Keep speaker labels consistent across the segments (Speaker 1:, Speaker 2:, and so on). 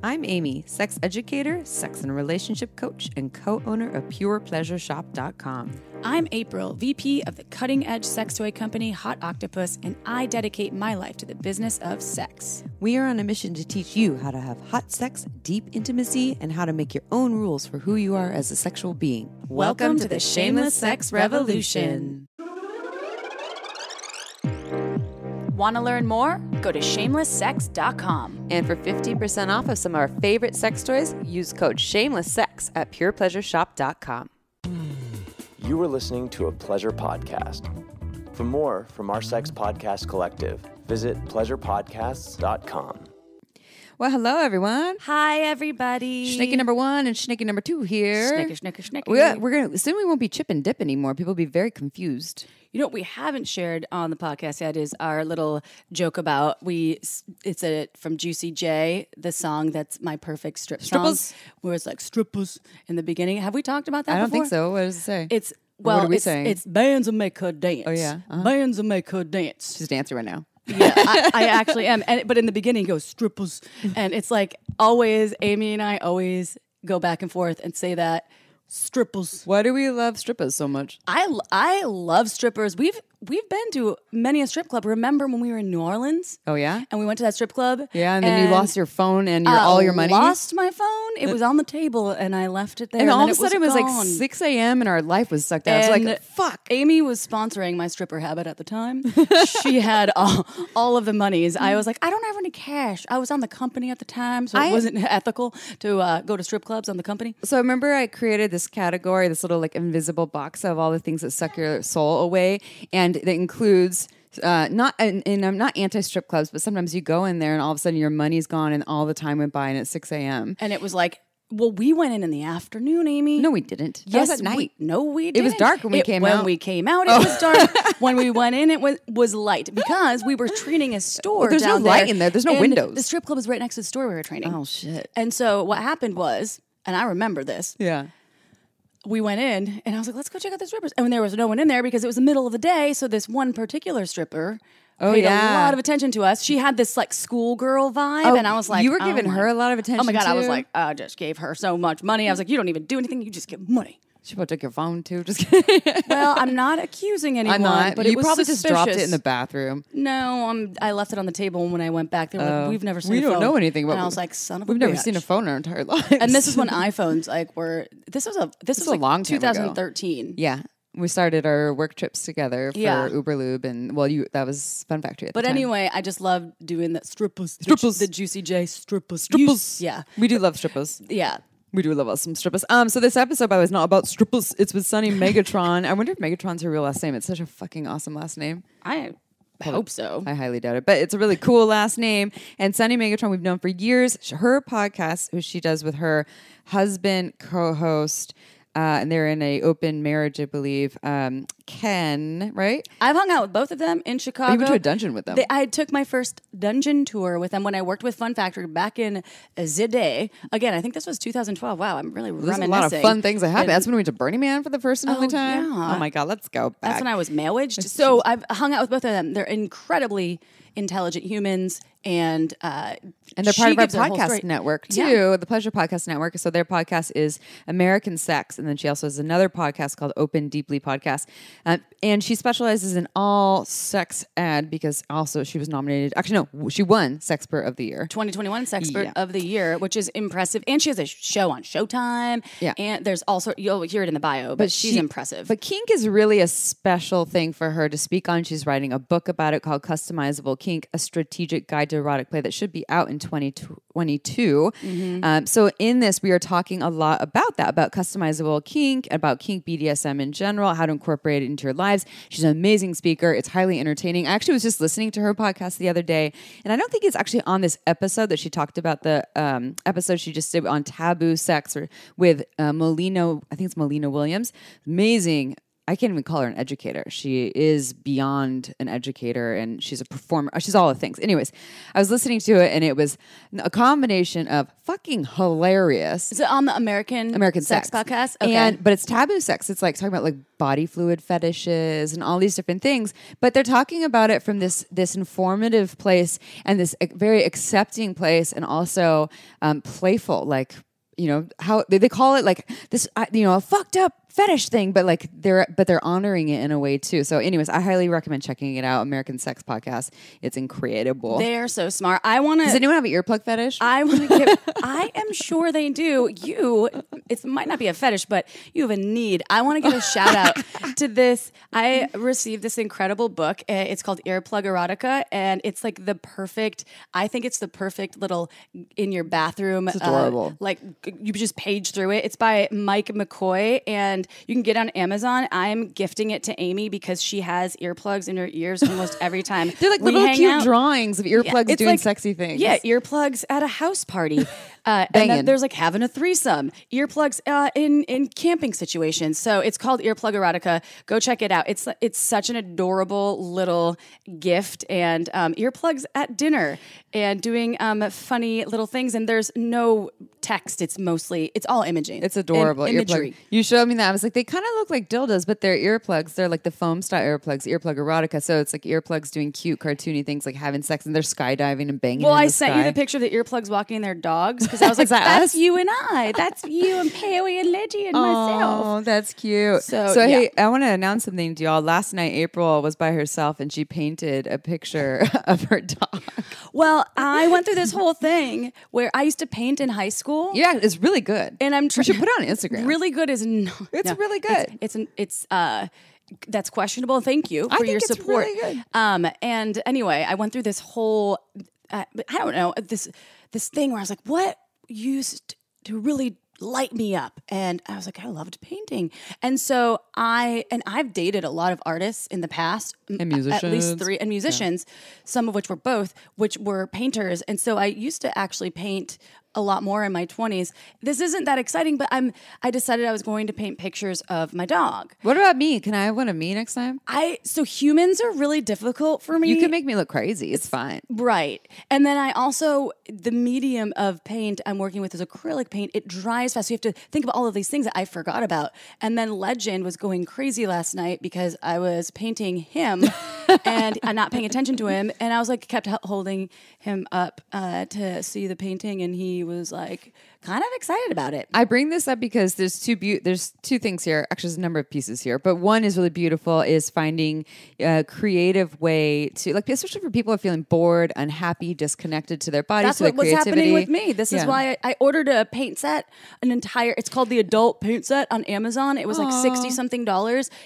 Speaker 1: I'm Amy, sex educator, sex and relationship coach, and co-owner of PurePleasureShop.com.
Speaker 2: I'm April, VP of the cutting-edge sex toy company Hot Octopus, and I dedicate my life to the business of sex.
Speaker 1: We are on a mission to teach you how to have hot sex, deep intimacy, and how to make your own rules for who you are as a sexual being.
Speaker 2: Welcome to the Shameless Sex Revolution. Want to learn more? Go to shamelesssex.com.
Speaker 1: And for 15% off of some of our favorite sex toys, use code SHAMELESSSEX at PurePleasureShop.com.
Speaker 3: You are listening to a pleasure podcast. For more from our sex podcast collective, visit pleasurepodcasts.com.
Speaker 1: Well, hello, everyone.
Speaker 2: Hi, everybody.
Speaker 1: Snaky number 1 and Snaky number 2 here.
Speaker 2: Snaky.
Speaker 1: We're gonna soon we won't be chip and dip anymore. People will be very confused.
Speaker 2: You know what we haven't shared on the podcast yet is our little joke about it's from Juicy J, the song that's my perfect
Speaker 1: Strippers?
Speaker 2: song, where it's like strippers in the beginning. Have we talked about that
Speaker 1: I don't
Speaker 2: before?
Speaker 1: think so. What does it say?
Speaker 2: It's
Speaker 1: what are we saying?
Speaker 2: It's bands will make her dance.
Speaker 1: Oh, yeah? Uh-huh.
Speaker 2: Bands will make her dance.
Speaker 1: She's dancing right now.
Speaker 2: Yeah, I actually am. But in the beginning, he goes strippers, and it's like always. Amy and I always go back and forth and say that strippers.
Speaker 1: Why do we love strippers so much?
Speaker 2: I love strippers. We've been to many a strip club. Remember when we were in New Orleans?
Speaker 1: Oh yeah,
Speaker 2: and we went to that strip club.
Speaker 1: Yeah, and then you lost your phone and all your money.
Speaker 2: Lost my phone. It was on the table, and I left it there.
Speaker 1: And all
Speaker 2: then
Speaker 1: of a sudden, it was like 6 a.m. and our life was sucked out. I was like, fuck.
Speaker 2: Amy was sponsoring my stripper habit at the time. She had all of the monies. I was like, I don't have any cash. I was on the company at the time, so it wasn't ethical to go to strip clubs on the company.
Speaker 1: So I remember I created this category, this little like invisible box of all the things that suck your soul away, and that includes. And I'm not anti-strip clubs, but sometimes you go in there and all of a sudden your money's gone and all the time went by and it's 6 a.m.
Speaker 2: And it was like, well, we went in the afternoon, Amy.
Speaker 1: No, we didn't.
Speaker 2: Yes,
Speaker 1: that was at night.
Speaker 2: We didn't.
Speaker 1: It was dark when we came out.
Speaker 2: When we came out, it was dark. When we went in, it was light because we were training a store.
Speaker 1: Well, there's
Speaker 2: down
Speaker 1: no light in there. There's no windows.
Speaker 2: The strip club was right next to the store we were training.
Speaker 1: Oh, shit.
Speaker 2: And so what happened was, and I remember this.
Speaker 1: Yeah.
Speaker 2: We went in, and I was like, let's go check out the strippers. And there was no one in there because it was the middle of the day, so this one particular stripper paid a lot of attention to us. She had this like schoolgirl vibe, and I was like,
Speaker 1: you were giving her a lot of attention.
Speaker 2: Oh my God,
Speaker 1: too?
Speaker 2: I was like, I just gave her so much money. I was like, you don't even do anything, you just give money.
Speaker 1: She probably took your phone too. Just kidding.
Speaker 2: Well, I'm not accusing anyone.
Speaker 1: I'm not.
Speaker 2: But
Speaker 1: you
Speaker 2: it was
Speaker 1: probably
Speaker 2: suspicious.
Speaker 1: just dropped it in the bathroom.
Speaker 2: No, I left it on the table, and when I went back, they were like, we've never seen a phone.
Speaker 1: We don't know anything about.
Speaker 2: And I was like, son of a
Speaker 1: We've never
Speaker 2: bitch.
Speaker 1: seen a phone in our entire lives.
Speaker 2: And this is when iPhones like were. This was
Speaker 1: a
Speaker 2: like
Speaker 1: long time ago.
Speaker 2: 2013.
Speaker 1: Yeah. We started our work trips together for
Speaker 2: Yeah.
Speaker 1: Uberlube, and that was Fun Factory at the
Speaker 2: But
Speaker 1: time.
Speaker 2: anyway, I just love doing the strippers. The Juicy J strippers. Yeah.
Speaker 1: We do love strippers.
Speaker 2: Yeah.
Speaker 1: We do love us some strippers. So this episode, by the way, is not about strippers. It's with Sunny Megatron. I wonder if Megatron's her real last name. It's such a fucking awesome last name.
Speaker 2: I hope so.
Speaker 1: I highly doubt it, but it's a really cool last name. And Sunny Megatron, we've known for years. Her podcast, which she does with her husband, co-host, and they're in a open marriage, I believe. Ken, right?
Speaker 2: I've hung out with both of them in Chicago.
Speaker 1: You went to a dungeon with them.
Speaker 2: I took my first dungeon tour with them when I worked with Fun Factory back in the day. Again, I think this was 2012. Wow, I'm really reminiscing.
Speaker 1: There's a lot of fun things that happened. That's when we went to Burning Man for the first and only time.
Speaker 2: Yeah.
Speaker 1: Oh my God, let's go back.
Speaker 2: That's when I was male-aged. So I've hung out with both of them. They're incredibly intelligent humans, and
Speaker 1: they're part of our podcast network too,
Speaker 2: Yeah.
Speaker 1: the Pleasure Podcast Network. So their podcast is American Sex, and then she also has another podcast called Open Deeply Podcast, and she specializes in all sex ed because also she was nominated. Actually, no, she won Sexpert of the Year,
Speaker 2: 2021 Sexpert of the Year, which is impressive. And she has a show on Showtime.
Speaker 1: Yeah,
Speaker 2: and there's also you'll hear it in the bio, but she's impressive.
Speaker 1: But kink is really a special thing for her to speak on. She's writing a book about it called Customizable Kink: A Strategic Guide to Erotic Play that should be out in 2022. So in this, we are talking a lot about that, about customizable kink, about kink BDSM in general, how to incorporate it into your lives. She's an amazing speaker. It's highly entertaining. I actually was just listening to her podcast the other day, and I don't think it's actually on this episode that she talked about, the episode she just did on taboo sex with Melina, I think it's Melina Williams. Amazing I can't even call her an educator. She is beyond an educator, and she's a performer. She's all the things. Anyways, I was listening to it, and it was a combination of fucking hilarious.
Speaker 2: Is it on the American Sex podcast?
Speaker 1: Okay. But it's taboo sex. It's like talking about like body fluid fetishes and all these different things. But they're talking about it from this informative place and this very accepting place, and also playful, like, you know, how they call it like this, you know, a fucked up fetish thing, but like they're honoring it in a way too. So anyways, I highly recommend checking it out. American Sex Podcast. It's incredible.
Speaker 2: They are so smart. Does
Speaker 1: anyone have an earplug fetish?
Speaker 2: I am sure they do. It might not be a fetish, but you have a need. I want to give a shout out to this. I received this incredible book. It's called Earplug Erotica, and it's like I think it's the perfect little in your bathroom.
Speaker 1: It's adorable.
Speaker 2: Like you just page through it. It's by Mike McCoy, and you can get it on Amazon. I'm gifting it to Amy because she has earplugs in her ears almost every time.
Speaker 1: They're like little cute drawings of earplugs doing like, sexy things.
Speaker 2: Yeah, earplugs at a house party. And then there's like having a threesome. Earplugs in camping situations. So it's called Earplug Erotica. Go check it out. It's such an adorable little gift, and earplugs at dinner and doing funny little things. And there's no text. It's all imaging.
Speaker 1: It's adorable.
Speaker 2: Imagery.
Speaker 1: You showed me that. I was like, they kind of look like dildos, but they're earplugs. They're like the foam style earplugs, Earplug Erotica. So it's like earplugs doing cute, cartoony things like having sex, and they're skydiving and banging.
Speaker 2: Well, I sent you the picture of the earplugs walking their dogs because I was like, that's you and I. That's you and Peewee and Leggy and myself.
Speaker 1: Oh, that's cute. So
Speaker 2: yeah.
Speaker 1: Hey, I want to announce something to y'all. Last night, April was by herself, and she painted a picture of her dog.
Speaker 2: Well, I went through this whole thing where I used to paint in high school.
Speaker 1: Yeah, it's really good.
Speaker 2: And
Speaker 1: we should put it on Instagram.
Speaker 2: Really good is
Speaker 1: really good.
Speaker 2: It's that's questionable. Thank you for your support.
Speaker 1: Really good.
Speaker 2: And anyway, I went through this whole I don't know, this thing where I was like, what used to really light me up? And I was like, I loved painting. And so I've dated a lot of artists in the past,
Speaker 1: and musicians.
Speaker 2: At least 3, and musicians, some of which were painters. And so I used to actually paint a lot more in my 20s. This isn't that exciting, but I decided I was going to paint pictures of my dog.
Speaker 1: What about me? Can I have one of me next time?
Speaker 2: So humans are really difficult for me.
Speaker 1: You can make me look crazy. It's fine.
Speaker 2: Right. And then the medium of paint I'm working with is acrylic paint. It dries fast. So you have to think about all of these things that I forgot about. And then Legend was going crazy last night because I was painting him and I'm not paying attention to him. And I was like, kept holding him up to see the painting, and he was like kind of excited about it.
Speaker 1: I bring this up because there's two things here. Actually, there's a number of pieces here, but one is really beautiful, is finding a creative way to, like, especially for people who are feeling bored, unhappy, disconnected to their bodies.
Speaker 2: That's what's happening with me. This is why I ordered a paint set, it's called the adult paint set on Amazon. It was like $60 something.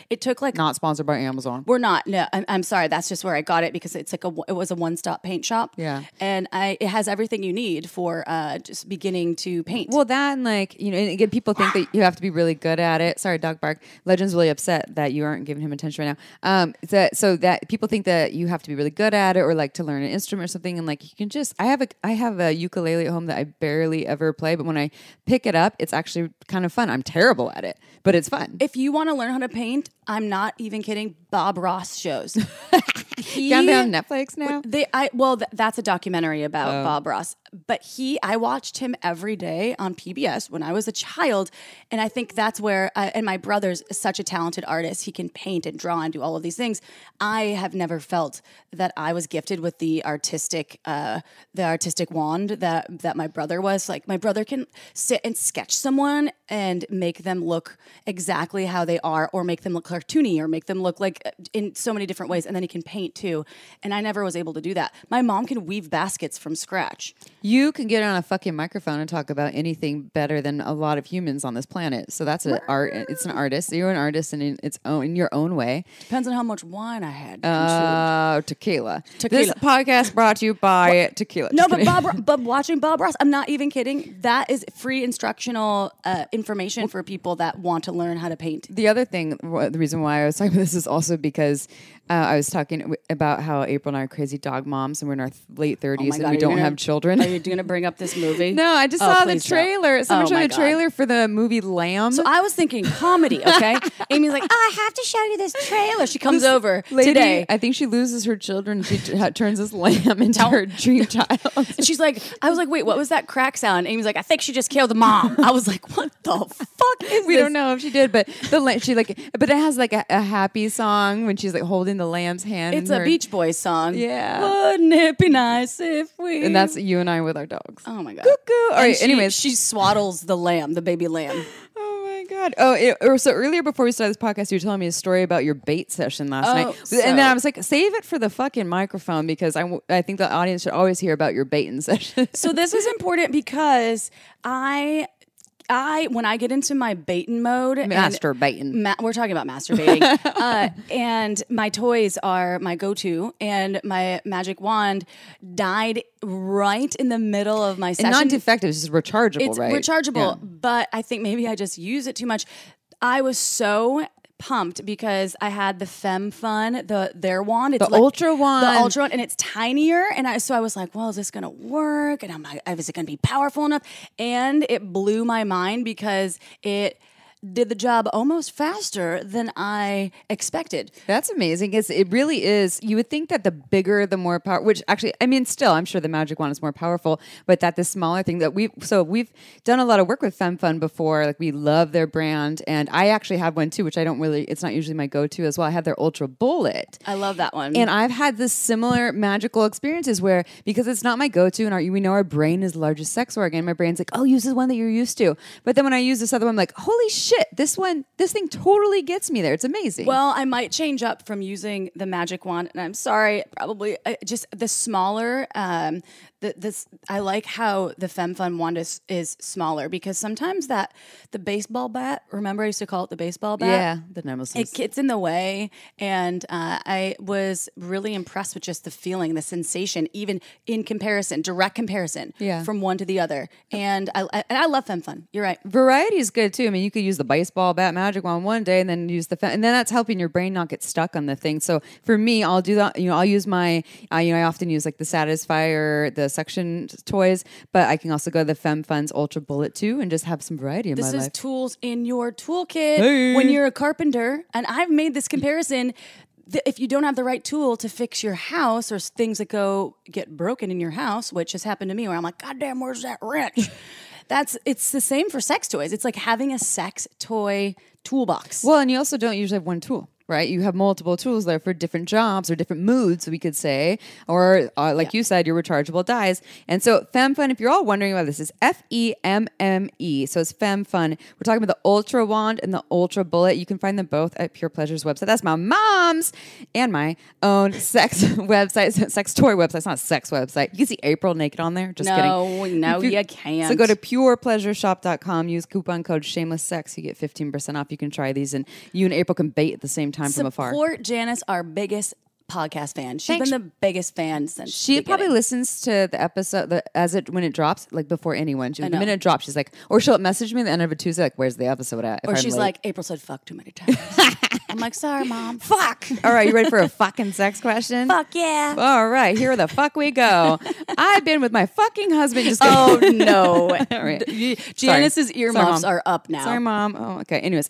Speaker 2: It took like,
Speaker 1: not sponsored by Amazon.
Speaker 2: We're not. No, I'm sorry. That's just where I got it because it's like it was a one-stop paint shop.
Speaker 1: Yeah.
Speaker 2: And it has everything you need for just beginning to paint.
Speaker 1: Well, that, and like, you know, and again, people think that you have to be really good at it. Sorry, dog bark. Legend's really upset that you aren't giving him attention right now. So that people think that you have to be really good at it, or like to learn an instrument or something. And like, you can just, I have a ukulele at home that I barely ever play, but when I pick it up, it's actually kind of fun. I'm terrible at it, but it's fun.
Speaker 2: If you want to learn how to paint, I'm not even kidding, Bob Ross shows.
Speaker 1: Got that on Netflix now?
Speaker 2: That's a documentary about Bob Ross. But I watched him every day on PBS when I was a child. And I think that's where, and my brother's such a talented artist. He can paint and draw and do all of these things. I have never felt that I was gifted with the artistic wand that my brother was. Like, my brother can sit and sketch someone and make them look exactly how they are, or make them look cartoony, or make them look like in so many different ways. And then he can paint too. And I never was able to do that. My mom can weave baskets from scratch.
Speaker 1: You can get on a fucking microphone and talk about anything better than a lot of humans on this planet. So that's an art. It's an artist. You're an artist in your own way.
Speaker 2: Depends on how much wine I had.
Speaker 1: Tequila. This podcast brought to you by tequila.
Speaker 2: No, but watching Bob Ross, I'm not even kidding. That is free instructional information for people that want to learn how to paint.
Speaker 1: The other thing, the reason why I was talking about this is also because I was talking about how April and I are crazy dog moms, and we're in our late 30s, and
Speaker 2: God,
Speaker 1: we don't have children.
Speaker 2: Are you going to bring up this movie?
Speaker 1: No, I just saw the trailer. Someone showed the trailer for the movie Lamb.
Speaker 2: So I was thinking comedy, okay? Amy's like, I have to show you this trailer. She comes over today.
Speaker 1: I think she loses her children. She turns this lamb into her dream child.
Speaker 2: And she's like, I was like, wait, what was that crack sound? Amy's like, I think she just killed the mom. I was like, what the fuck is this?
Speaker 1: We don't know if she did, but but it has like a happy song when she's like holding the lamb's hand.
Speaker 2: It's a Beach Boys song.
Speaker 1: Yeah.
Speaker 2: Wouldn't it be nice if we...
Speaker 1: And that's you and I with our dogs.
Speaker 2: Oh my God.
Speaker 1: Cuckoo. All right, anyways.
Speaker 2: She swaddles the lamb, the baby lamb.
Speaker 1: Oh my God. So earlier before we started this podcast, you were telling me a story about your bait session last night. And then I was like, save it for the fucking microphone because I think the audience should always hear about your baiting session.
Speaker 2: So this is important because when I get into my baiting mode,
Speaker 1: masturbating.
Speaker 2: We're talking about masturbating, and my toys are my go-to, and my magic wand died right in the middle of my session.
Speaker 1: And not defective, it's just rechargeable, right?
Speaker 2: It's rechargeable, but I think maybe I just use it too much. I was so pumped because I had the Femme Fun, their wand. It's
Speaker 1: the Ultra wand.
Speaker 2: The Ultra wand, and it's tinier. And I was like, well, is this going to work? And I'm like, is it going to be powerful enough? And it blew my mind because it did the job almost faster than I expected.
Speaker 1: That's amazing. It really is. You would think that the bigger, the more power, which actually, I mean, still, I'm sure the magic wand is more powerful, but that the smaller thing that we've done a lot of work with FemFun before. Like we love their brand. And I actually have one too, which it's not usually my go-to as well. I have their Ultra Bullet.
Speaker 2: I love that one.
Speaker 1: And I've had this similar magical experiences where, because it's not my go-to and we know our brain is the largest sex organ. My brain's like, oh, use the one that you're used to. But then when I use this other one, I'm like, holy shit, this thing totally gets me there. It's amazing.
Speaker 2: Well, I might change up from using the magic wand, and I'm sorry, probably just the smaller. I like how the Femme Fun wand is smaller because sometimes the baseball bat. Remember, I used to call it the baseball bat.
Speaker 1: Yeah, the nemesis.
Speaker 2: It gets in the way, and I was really impressed with just the feeling, the sensation, even in comparison, direct comparison, from one to the other. And I love Femme Fun. You're right.
Speaker 1: Variety is good too. I mean, you could use the baseball bat magic wand one day, and then use and then that's helping your brain not get stuck on the thing. So for me, I'll do that. I'll use my. I often use like the Satisfier, the Suction toys, but I can also go to the Femme Fun's Ultra Bullet too, and just have some variety in my life.
Speaker 2: This is tools in your toolkit when you're a carpenter. And I've made this comparison. If you don't have the right tool to fix your house or things that get broken in your house, which has happened to me where I'm like, God damn, where's that wrench? It's the same for sex toys. It's like having a sex toy toolbox.
Speaker 1: Well, and you also don't usually have one tool, right? You have multiple tools there for different jobs or different moods, we could say, or you said, your rechargeable dies. And so Femme Fun, if you're all wondering about this, is FEMME. So it's Femme Fun. We're talking about the Ultra Wand and the Ultra Bullet. You can find them both at Pure Pleasure's website. That's my mom's and my own sex website, sex toy website. It's not a sex website. You can see April naked on there. Just kidding.
Speaker 2: No, you can't.
Speaker 1: So go to purepleasureshop.com. Use coupon code shamelesssex. You get 15% off. You can try these, and you and April can bait at the same time from afar.
Speaker 2: Support Janice, our biggest podcast fan. She's been the biggest fan since
Speaker 1: she probably listens to the episode when it drops, like before anyone. The minute it drops, she's like, or she'll message me at the end of a Tuesday, like, "Where's the episode at?"
Speaker 2: Or she's like, "April said fuck too many times." I'm like, "Sorry, mom, fuck."
Speaker 1: All right, you ready for a fucking sex question?
Speaker 2: Fuck yeah!
Speaker 1: All right, here the fuck we go. I've been with my fucking husband. Just
Speaker 2: oh no!
Speaker 1: All right,
Speaker 2: Janice's earmuffs are up now.
Speaker 1: Sorry, mom. Oh, okay. Anyways.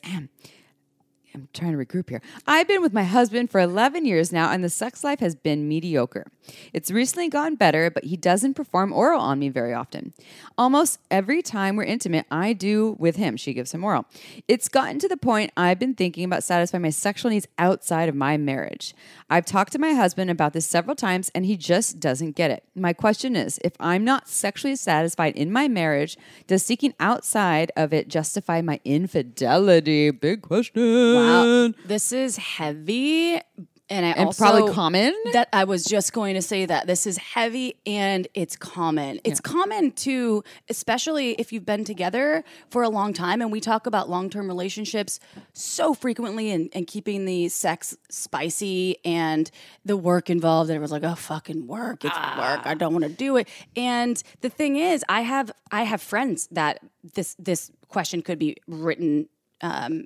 Speaker 1: I'm trying to regroup here. I've been with my husband for 11 years now, and the sex life has been mediocre. It's recently gotten better, but he doesn't perform oral on me very often. Almost every time we're intimate, I do with him. She gives him oral. It's gotten to the point I've been thinking about satisfying my sexual needs outside of my marriage. I've talked to my husband about this several times, and he just doesn't get it. My question is, if I'm not sexually satisfied in my marriage, does seeking outside of it justify my infidelity? Big question.
Speaker 2: Wow, this is heavy. And also
Speaker 1: probably common.
Speaker 2: That I was just going to say that this is heavy and it's common. It's common too, especially if you've been together for a long time. And we talk about long-term relationships so frequently and keeping the sex spicy and the work involved. And everyone's like, "Oh, fucking work! It's work. I don't want to do it." And the thing is, I have friends that this question could be written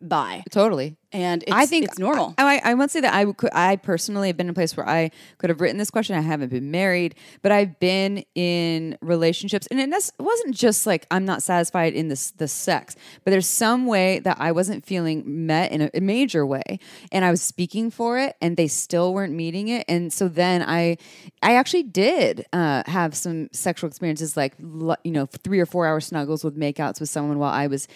Speaker 2: by.
Speaker 1: Totally.
Speaker 2: And
Speaker 1: I think
Speaker 2: it's normal.
Speaker 1: I won't say that I personally have been in a place where I could have written this question. I haven't been married, but I've been in relationships, and it wasn't just like I'm not satisfied in the sex, but there's some way that I wasn't feeling met in a major way, and I was speaking for it, and they still weren't meeting it, and so then I actually did have some sexual experiences, like 3 or 4 hour snuggles with makeouts with someone while I was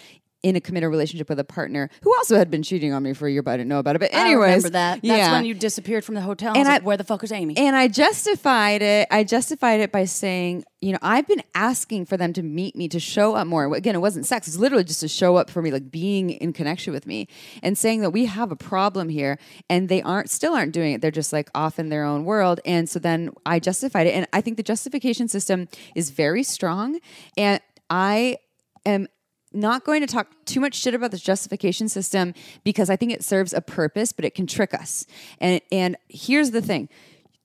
Speaker 1: in a committed relationship with a partner who also had been cheating on me for a year, but I didn't know about it. But anyways,
Speaker 2: I remember that. That's when you disappeared from the hotel. And like, where the fuck is Amy?
Speaker 1: And I justified it by saying, I've been asking for them to meet me, to show up more. Again, it wasn't sex. It's literally just to show up for me, like being in connection with me, and saying that we have a problem here, and they still aren't doing it. They're just like off in their own world. And so then I justified it. And I think the justification system is very strong. And I am not going to talk too much shit about this justification system because I think it serves a purpose, but it can trick us. And here's the thing.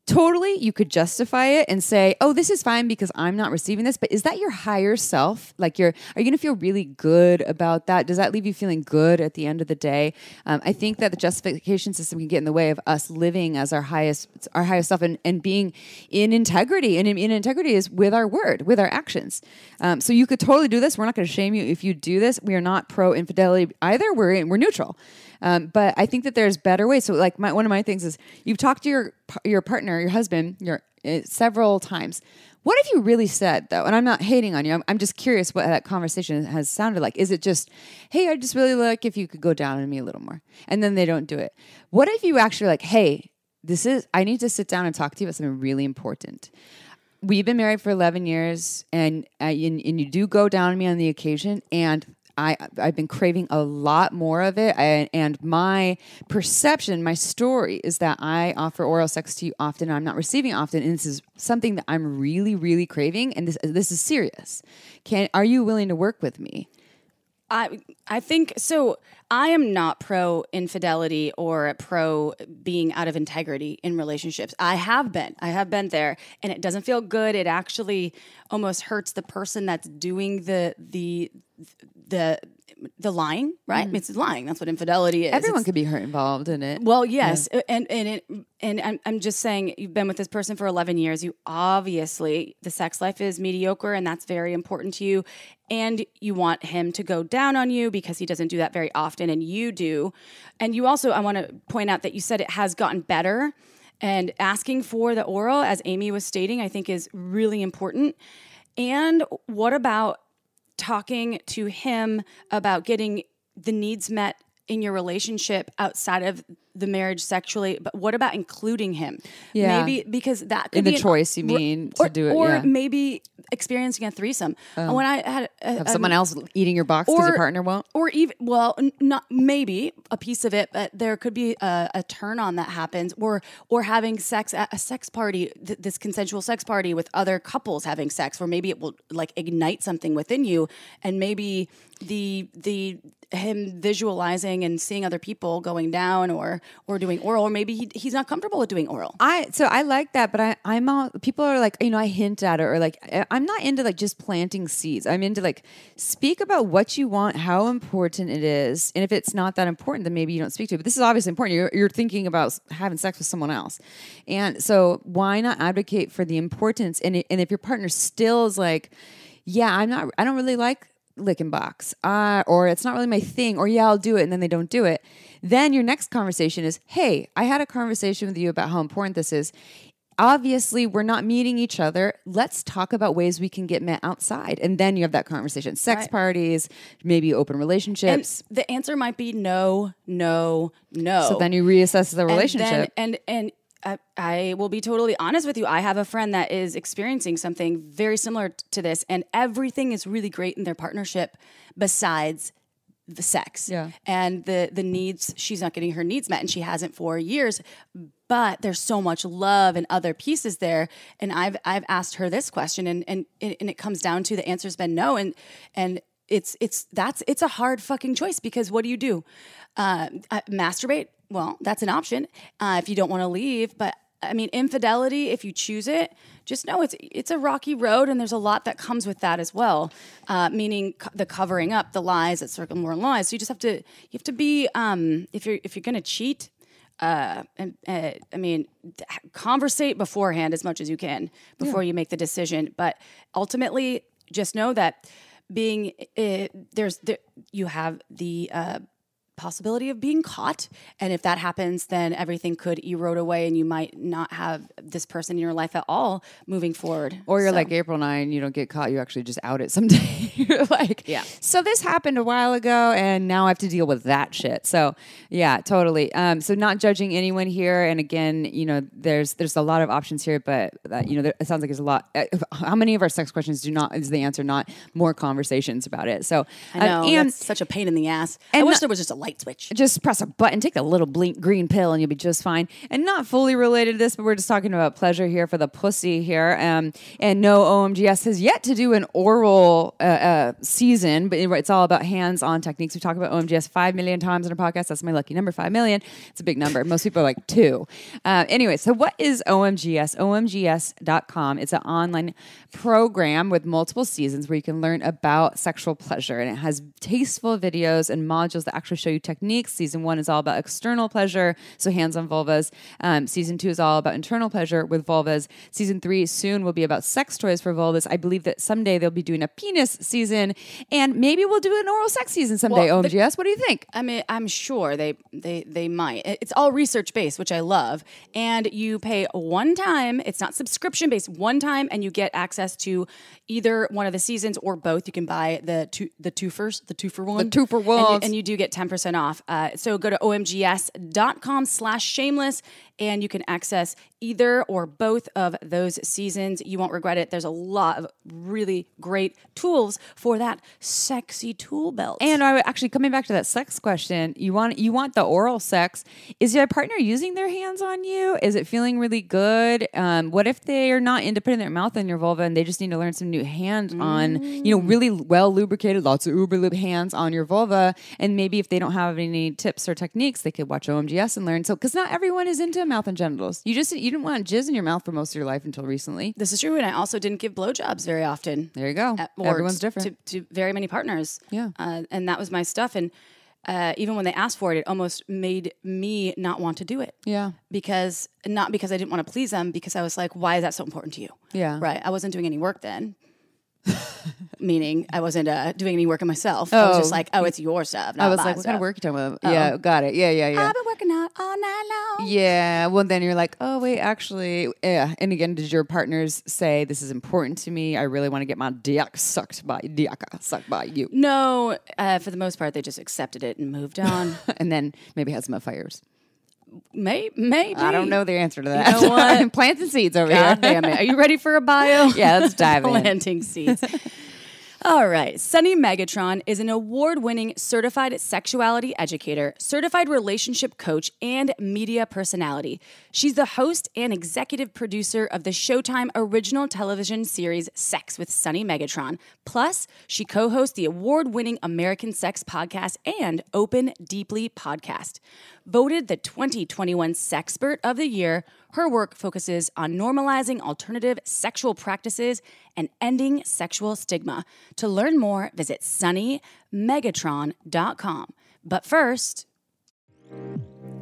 Speaker 1: Totally, you could justify it and say, oh, this is fine because I'm not receiving this. But is that your higher self? Like, are you going to feel really good about that? Does that leave you feeling good at the end of the day? I think that the justification system can get in the way of us living as our highest self and being in integrity. And in integrity is with our word, with our actions. So you could totally do this. We're not going to shame you if you do this. We are not pro infidelity either. We're neutral. But I think that there's better ways. So like one of my things is you've talked to your partner, your husband, several times. What have you really said though? And I'm not hating on you. I'm just curious what that conversation has sounded like. Is it just, hey, I just really like if you could go down on me a little more, and then they don't do it? What if you actually like, hey, I need to sit down and talk to you about something really important. We've been married for 11 years and you do go down on me on the occasion, and I've been craving a lot more of it. And my perception, my story is that I offer oral sex to you often and I'm not receiving often. And this is something that I'm really, really craving. And this is serious. Are you willing to work with me?
Speaker 2: I think so. I am not pro infidelity or pro being out of integrity in relationships. I have been there, and it doesn't feel good. It actually almost hurts the person that's doing the lying, right? Mm. It's lying. That's what infidelity is.
Speaker 1: Everyone could be hurt involved in it.
Speaker 2: Well, yes. Yeah. And I'm just saying, you've been with this person for 11 years. You obviously, the sex life is mediocre, and that's very important to you. And you want him to go down on you because he doesn't do that very often, and you do. And you also, I want to point out that you said it has gotten better. And asking for the oral, as Amy was stating, I think is really important. And what about talking to him about getting the needs met in your relationship outside of the marriage sexually, but what about including him?
Speaker 1: Yeah.
Speaker 2: Maybe because that could
Speaker 1: in
Speaker 2: be
Speaker 1: the choice, you mean, to do it.
Speaker 2: Or maybe experiencing a threesome. When I had
Speaker 1: have someone else eating your box because your partner won't?
Speaker 2: Or even, not maybe a piece of it, but there could be a turn on that happens, or having sex at a sex party, this consensual sex party with other couples having sex, where maybe it will like ignite something within you, and maybe him visualizing and seeing other people going down or doing oral, or maybe he's not comfortable with doing oral.
Speaker 1: So I like that, but I'm all, people are like, I hint at it, or like, I'm not into like just planting seeds. I'm into like, speak about what you want, how important it is. And if it's not that important, then maybe you don't speak to it. But this is obviously important. You're thinking about having sex with someone else. And so why not advocate for the importance? And if your partner still is like, yeah, I don't really like licking box, or it's not really my thing, or yeah, I'll do it, and then they don't do it, then your next conversation is, hey, I had a conversation with you about how important this is. Obviously, we're not meeting each other. Let's talk about ways we can get met outside. And then you have that conversation. Sex parties, maybe open relationships.
Speaker 2: And the answer might be no, no, no.
Speaker 1: So then you reassess the relationship.
Speaker 2: And I will be totally honest with you. I have a friend that is experiencing something very similar to this, and everything is really great in their partnership besides the sex.
Speaker 1: Yeah.
Speaker 2: And the needs, she's not getting her needs met, and she hasn't for years, but there's so much love and other pieces there. And I've asked her this question, and it comes down to the answer's been no. And it's a hard fucking choice, because what do? Masturbate? Well, that's an option if you don't want to leave. But infidelity, if you choose it, just know it's a rocky road, and there's a lot that comes with that as well. Meaning the covering up, the lies that circumvent. So you just have to be if you're gonna cheat. Conversate beforehand as much as you can before you make the decision. But ultimately, just know that you have the possibility of being caught, and if that happens, then everything could erode away, and you might not have this person in your life at all moving forward.
Speaker 1: Or you're like April 9, you don't get caught, you actually just out it someday. You're like, so this happened a while ago, and now I have to deal with that shit. So yeah, totally. So not judging anyone here, and again, there's a lot of options here, but it sounds like there's a lot. How many of our sex questions is the answer not more conversations about it? So
Speaker 2: I know, and that's such a pain in the ass. I wish there was just a light switch.
Speaker 1: Just press a button, take a little green pill, and you'll be just fine. And not fully related to this, but we're just talking about pleasure here for the pussy here. And no, OMGS has yet to do an oral season, but it's all about hands-on techniques. We talk about OMGS 5 million times in our podcast. That's my lucky number, 5 million. It's a big number. Most people are like 2. Anyway, so what is OMGS? OMGS.com. It's an online program with multiple seasons where you can learn about sexual pleasure, and it has tasteful videos and modules that actually show you techniques. Season 1 is all about external pleasure, so hands on vulvas. Season 2 is all about internal pleasure with vulvas. Season 3 soon will be about sex toys for vulvas. I believe that someday they'll be doing a penis season, and maybe we'll do an oral sex season someday. OMGS, what do you think?
Speaker 2: I'm sure they might. It's all research based, which I love, and you pay one time. It's not subscription based. One time, and you get access to either one of the seasons or both. You can buy the two for one.
Speaker 1: The 2 for 1.
Speaker 2: And you do get 10% off. So go to omgs.com/shameless, and you can access either or both of those seasons. You won't regret it. There's a lot of really great tools for that sexy tool belt.
Speaker 1: And actually, coming back to that sex question, you want the oral sex. Is your partner using their hands on you? Is it feeling really good? What if they are not into putting their mouth in your vulva and they just need to learn some new hands-on, really well lubricated, lots of uber lube hands on your vulva? And maybe if they don't have any tips or techniques, they could watch OMGS and learn. So, because not everyone is into mouth and genitals. You didn't want jizz in your mouth for most of your life until recently.
Speaker 2: This is true, and I also didn't give blowjobs very often.
Speaker 1: There you go. Everyone's different.
Speaker 2: To very many partners.
Speaker 1: Yeah.
Speaker 2: And that was my stuff. And even when they asked for it, it almost made me not want to do it.
Speaker 1: Yeah.
Speaker 2: Not because I didn't want to please them, because I was like, why is that so important to you?
Speaker 1: Yeah.
Speaker 2: Right. I wasn't doing any work then. Meaning I wasn't doing any work on myself. I was just like, it's your stuff. Not
Speaker 1: I was
Speaker 2: my
Speaker 1: like, what
Speaker 2: stuff.
Speaker 1: kind of work you talking about? Yeah, got it. Yeah.
Speaker 2: I've been working out all night long.
Speaker 1: Yeah. Well, then you're like, oh, wait, actually, yeah. And again, did your partners say, this is important to me? I really want to get my dick sucked by you?
Speaker 2: No. For the most part, they just accepted it and moved on.
Speaker 1: And then maybe had some affairs.
Speaker 2: Maybe.
Speaker 1: I don't know the answer to that.
Speaker 2: You know what?
Speaker 1: Planting seeds over
Speaker 2: God
Speaker 1: here.
Speaker 2: damn it. Are you ready for a bio?
Speaker 1: Yeah, let's dive in.
Speaker 2: Planting seeds. All right. Sunny Megatron is an award-winning certified sexuality educator, certified relationship coach, and media personality. She's the host and executive producer of the Showtime original television series Sex with Sunny Megatron. Plus, she co-hosts the award-winning American Sex podcast and Open Deeply podcast. Voted the 2021 Sexpert of the Year, her work focuses on normalizing alternative sexual practices and ending sexual stigma. To learn more, visit sunnymegatron.com. But first,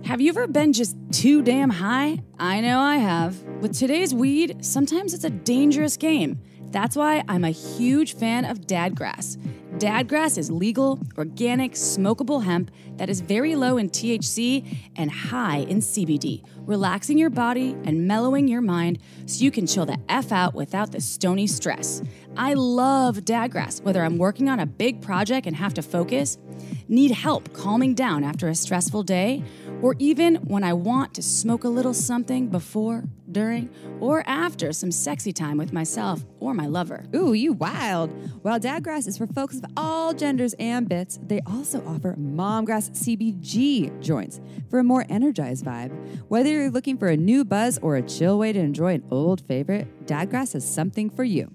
Speaker 2: have you ever been just too damn high? I know I have. With today's weed, sometimes it's a dangerous game. That's why I'm a huge fan of Dadgrass. Dadgrass is legal, organic, smokable hemp that is very low in THC and high in CBD, relaxing your body and mellowing your mind so you can chill the F out without the stony stress. I love Dadgrass, whether I'm working on a big project and have to focus, need help calming down after a stressful day, or even when I want to smoke a little something before, during, or after some sexy time with myself or my lover.
Speaker 1: Ooh, you wild. While Dadgrass is for folks of all genders and bits, they also offer Momgrass CBG joints for a more energized vibe. Whether you're looking for a new buzz or a chill way to enjoy an old favorite, Dadgrass has something for you.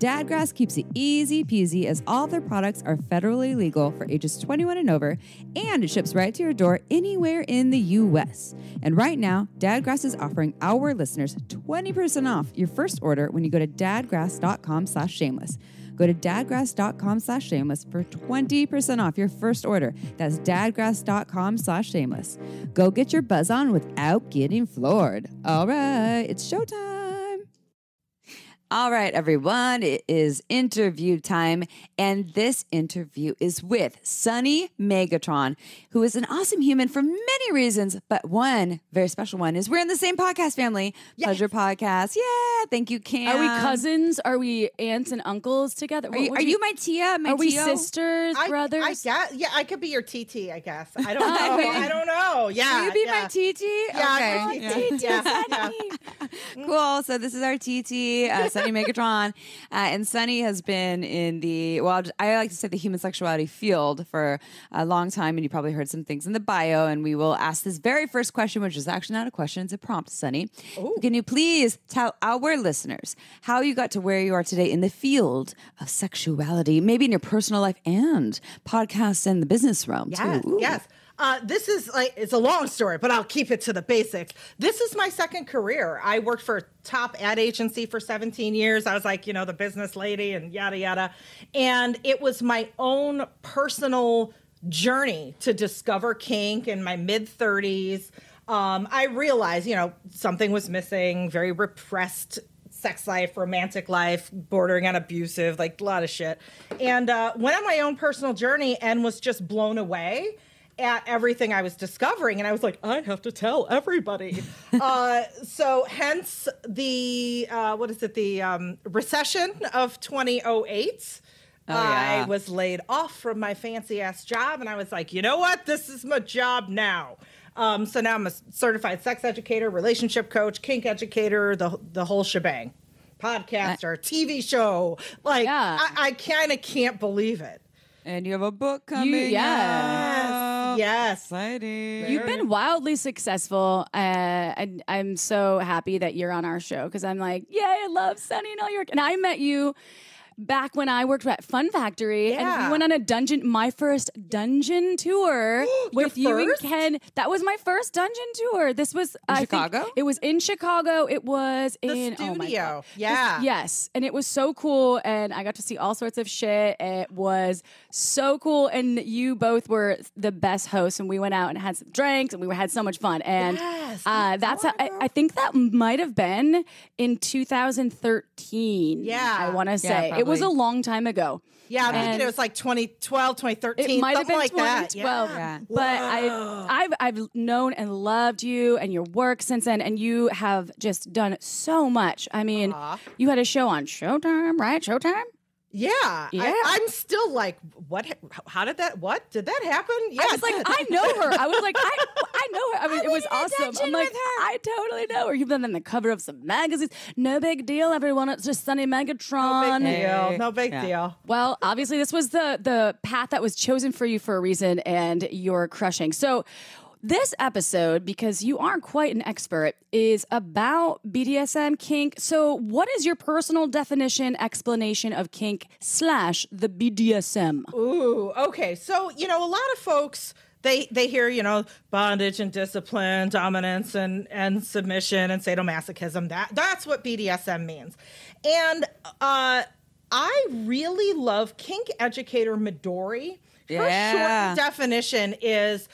Speaker 1: Dadgrass keeps it easy peasy as all their products are federally legal for ages 21 and over, and it ships right to your door anywhere in the U.S. And right now, Dadgrass is offering our listeners 20% off your first order when you go to dadgrass.com/shameless. Go to dadgrass.com/shameless for 20% off your first order. That's dadgrass.com/shameless. Go get your buzz on without getting floored. All right, it's showtime. All right, everyone, it is interview time, and this interview is with Sunny Megatron, who is an awesome human for many reasons, but one very special one is we're in the same podcast family, Pleasure Podcast. Yeah, thank you, Cam.
Speaker 2: Are we cousins? Are we aunts and uncles together?
Speaker 1: Are you my Tia?
Speaker 2: Are we sisters, brothers?
Speaker 4: I guess, yeah, I could be your TT, I guess. I don't know. I don't know. Yeah.
Speaker 1: Will you be my TT?
Speaker 4: Yeah,
Speaker 1: okay.
Speaker 4: Yeah.
Speaker 1: Cool. So this is our TT, Sunny Megatron. And Sunny has been in the, I like to say the human sexuality field for a long time. And you probably heard some things in the bio. And we will ask this very first question, which is actually not a question, it's a prompt, Sunny. Ooh. Can you please tell our listeners how you got to where you are today in the field of sexuality, maybe in your personal life and podcasts and the business realm too? Ooh.
Speaker 4: Yes. This is it's a long story, but I'll keep it to the basics. This is my second career. I worked for a top ad agency for 17 years. I was like, the business lady and yada, yada. And it was my own personal journey to discover kink in my mid 30s. I realized, something was missing, very repressed sex life, romantic life, bordering on abusive, like a lot of shit. And went on my own personal journey and was just blown away at everything I was discovering. And I was like, I have to tell everybody. So hence the, recession of 2008. I was laid off from my fancy ass job. And I was like, you know what? This is my job now. So now I'm a certified sex educator, relationship coach, kink educator, the whole shebang. Podcaster, TV show. I kind of can't believe it.
Speaker 1: And you have a book coming out.
Speaker 4: Yes.
Speaker 1: Exciting.
Speaker 2: You've been wildly successful. And I'm so happy that you're on our show because I'm like, yay, I love Sunny and all your... And I met you back when I worked at Fun Factory, and we went on my first dungeon tour with you and Ken. That was my first dungeon tour. This was
Speaker 1: Chicago?
Speaker 2: It was in Chicago. It was
Speaker 4: in the studio.
Speaker 2: Yes, and it was so cool, and I got to see all sorts of shit. It was so cool, and you both were the best hosts, and we went out and had some drinks, and we had so much fun. And that's I think that might have been in 2013.
Speaker 4: Yeah,
Speaker 2: I want to say it was a long time ago.
Speaker 4: Yeah, I'm thinking it was like 2012, 2013,
Speaker 2: it might have been
Speaker 4: like
Speaker 2: 2012.
Speaker 4: That.
Speaker 2: Yeah. But I've known and loved you and your work since then, and you have just done so much. I mean, you had a show on Showtime, right? Showtime?
Speaker 4: Yeah. I'm still like, what? How did that? What did that happen?
Speaker 2: Yeah, I was like, I know her. I was like, I know her. I mean, it was awesome. I'm like, I totally know her. You've been on the cover of some magazines. No big deal, everyone. It's just Sunny Megatron.
Speaker 4: No big deal.
Speaker 2: Well, obviously, this was the path that was chosen for you for a reason, and you're crushing. So. This episode, because you aren't quite an expert, is about BDSM kink. So what is your personal definition, explanation of kink / the BDSM?
Speaker 4: Ooh, okay. So, a lot of folks, they hear, bondage and discipline, dominance and submission and sadomasochism. That's what BDSM means. And I really love Kink Educator Midori. Her short definition is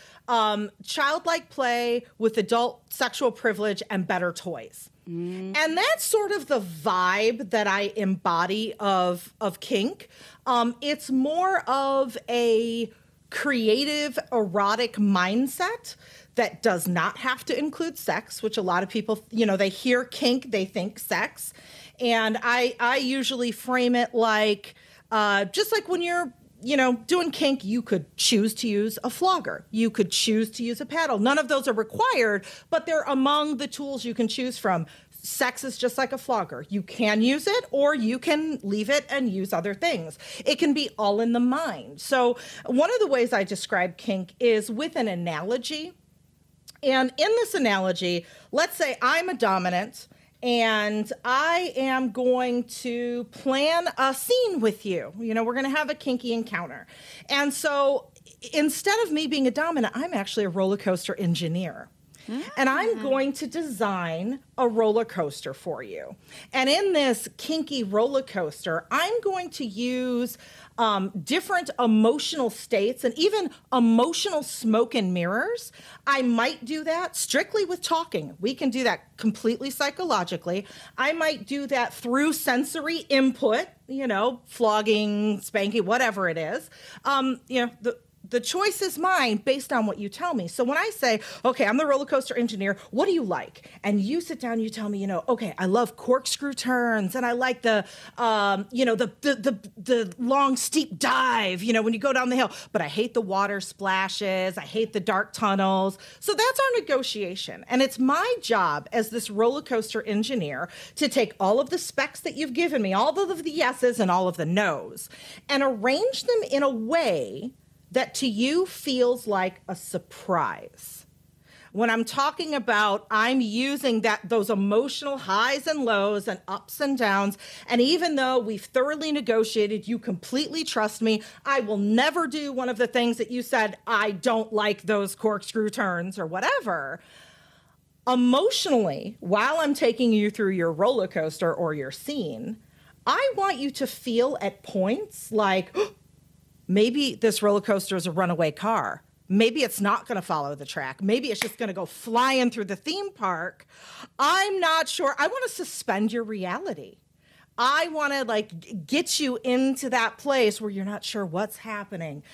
Speaker 4: childlike play with adult sexual privilege and better toys. And that's sort of the vibe that I embody of kink. It's more of a creative, erotic mindset that does not have to include sex, which a lot of people, they hear kink, they think sex. And I usually frame it like, just like when you're, doing kink, you could choose to use a flogger. You could choose to use a paddle. None of those are required, but they're among the tools you can choose from. Sex is just like a flogger. You can use it or you can leave it and use other things. It can be all in the mind. So one of the ways I describe kink is with an analogy. And in this analogy, let's say I'm a dominant and I am going to plan a scene with you. You know, we're going to have a kinky encounter. And so instead of me being a dominant, I'm actually a roller coaster engineer. And I'm going to design a roller coaster for you. And in this kinky roller coaster, I'm going to use different emotional states and even emotional smoke and mirrors. I might do that strictly with talking. We can do that completely psychologically. I might do that through sensory input, you know, flogging, spanking, whatever it is. You know, the choice is mine based on what you tell me. So when I say, okay, I'm the roller coaster engineer, what do you like? And you sit down, you tell me, you know, okay, I love corkscrew turns, and I like the, you know, the long steep dive, you know, when you go down the hill, but I hate the water splashes. I hate the dark tunnels. So that's our negotiation. And it's my job as this roller coaster engineer to take all of the specs that you've given me, all of the yeses and all of the nos, and arrange them in a way that to you feels like a surprise. When I'm talking about, I'm using those emotional highs and lows and ups and downs, and even though we've thoroughly negotiated, you completely trust me, I will never do one of the things that you said, I don't like those corkscrew turns or whatever. Emotionally, while I'm taking you through your roller coaster or your scene, I want you to feel at points like, maybe this roller coaster is a runaway car. Maybe it's not going to follow the track. Maybe it's just going to go flying through the theme park. I'm not sure. I want to suspend your reality. I want to like get you into that place where you're not sure what's happening.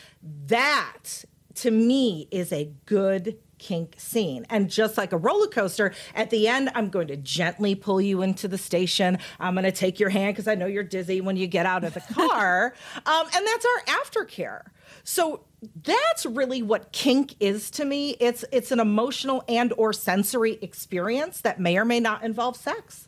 Speaker 4: That, to me, is a good kink scene. And just like a roller coaster, at the end, I'm going to gently pull you into the station. I'm going to take your hand because I know you're dizzy when you get out of the car. And that's our aftercare. So that's really what kink is to me. It's an emotional and or sensory experience that may or may not involve sex.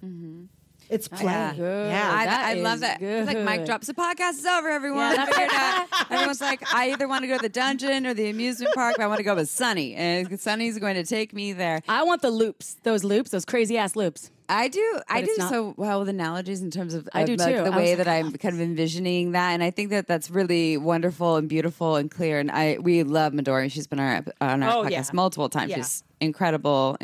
Speaker 4: Mm-hmm. It's play.
Speaker 1: I love that. It's like mic drops. The podcast is over, everyone. Yeah, everyone's like, I either want to go to the dungeon or the amusement park, but I want to go with Sunny. And Sunny's going to take me there.
Speaker 2: I want the loops, those crazy ass loops.
Speaker 1: I do so well with analogies in terms of
Speaker 2: I do
Speaker 1: like,
Speaker 2: too.
Speaker 1: the way that I'm kind of envisioning that, and I think that that's really wonderful and beautiful and clear. And we love Midori. She's been on our podcast multiple times. Yeah. She's incredible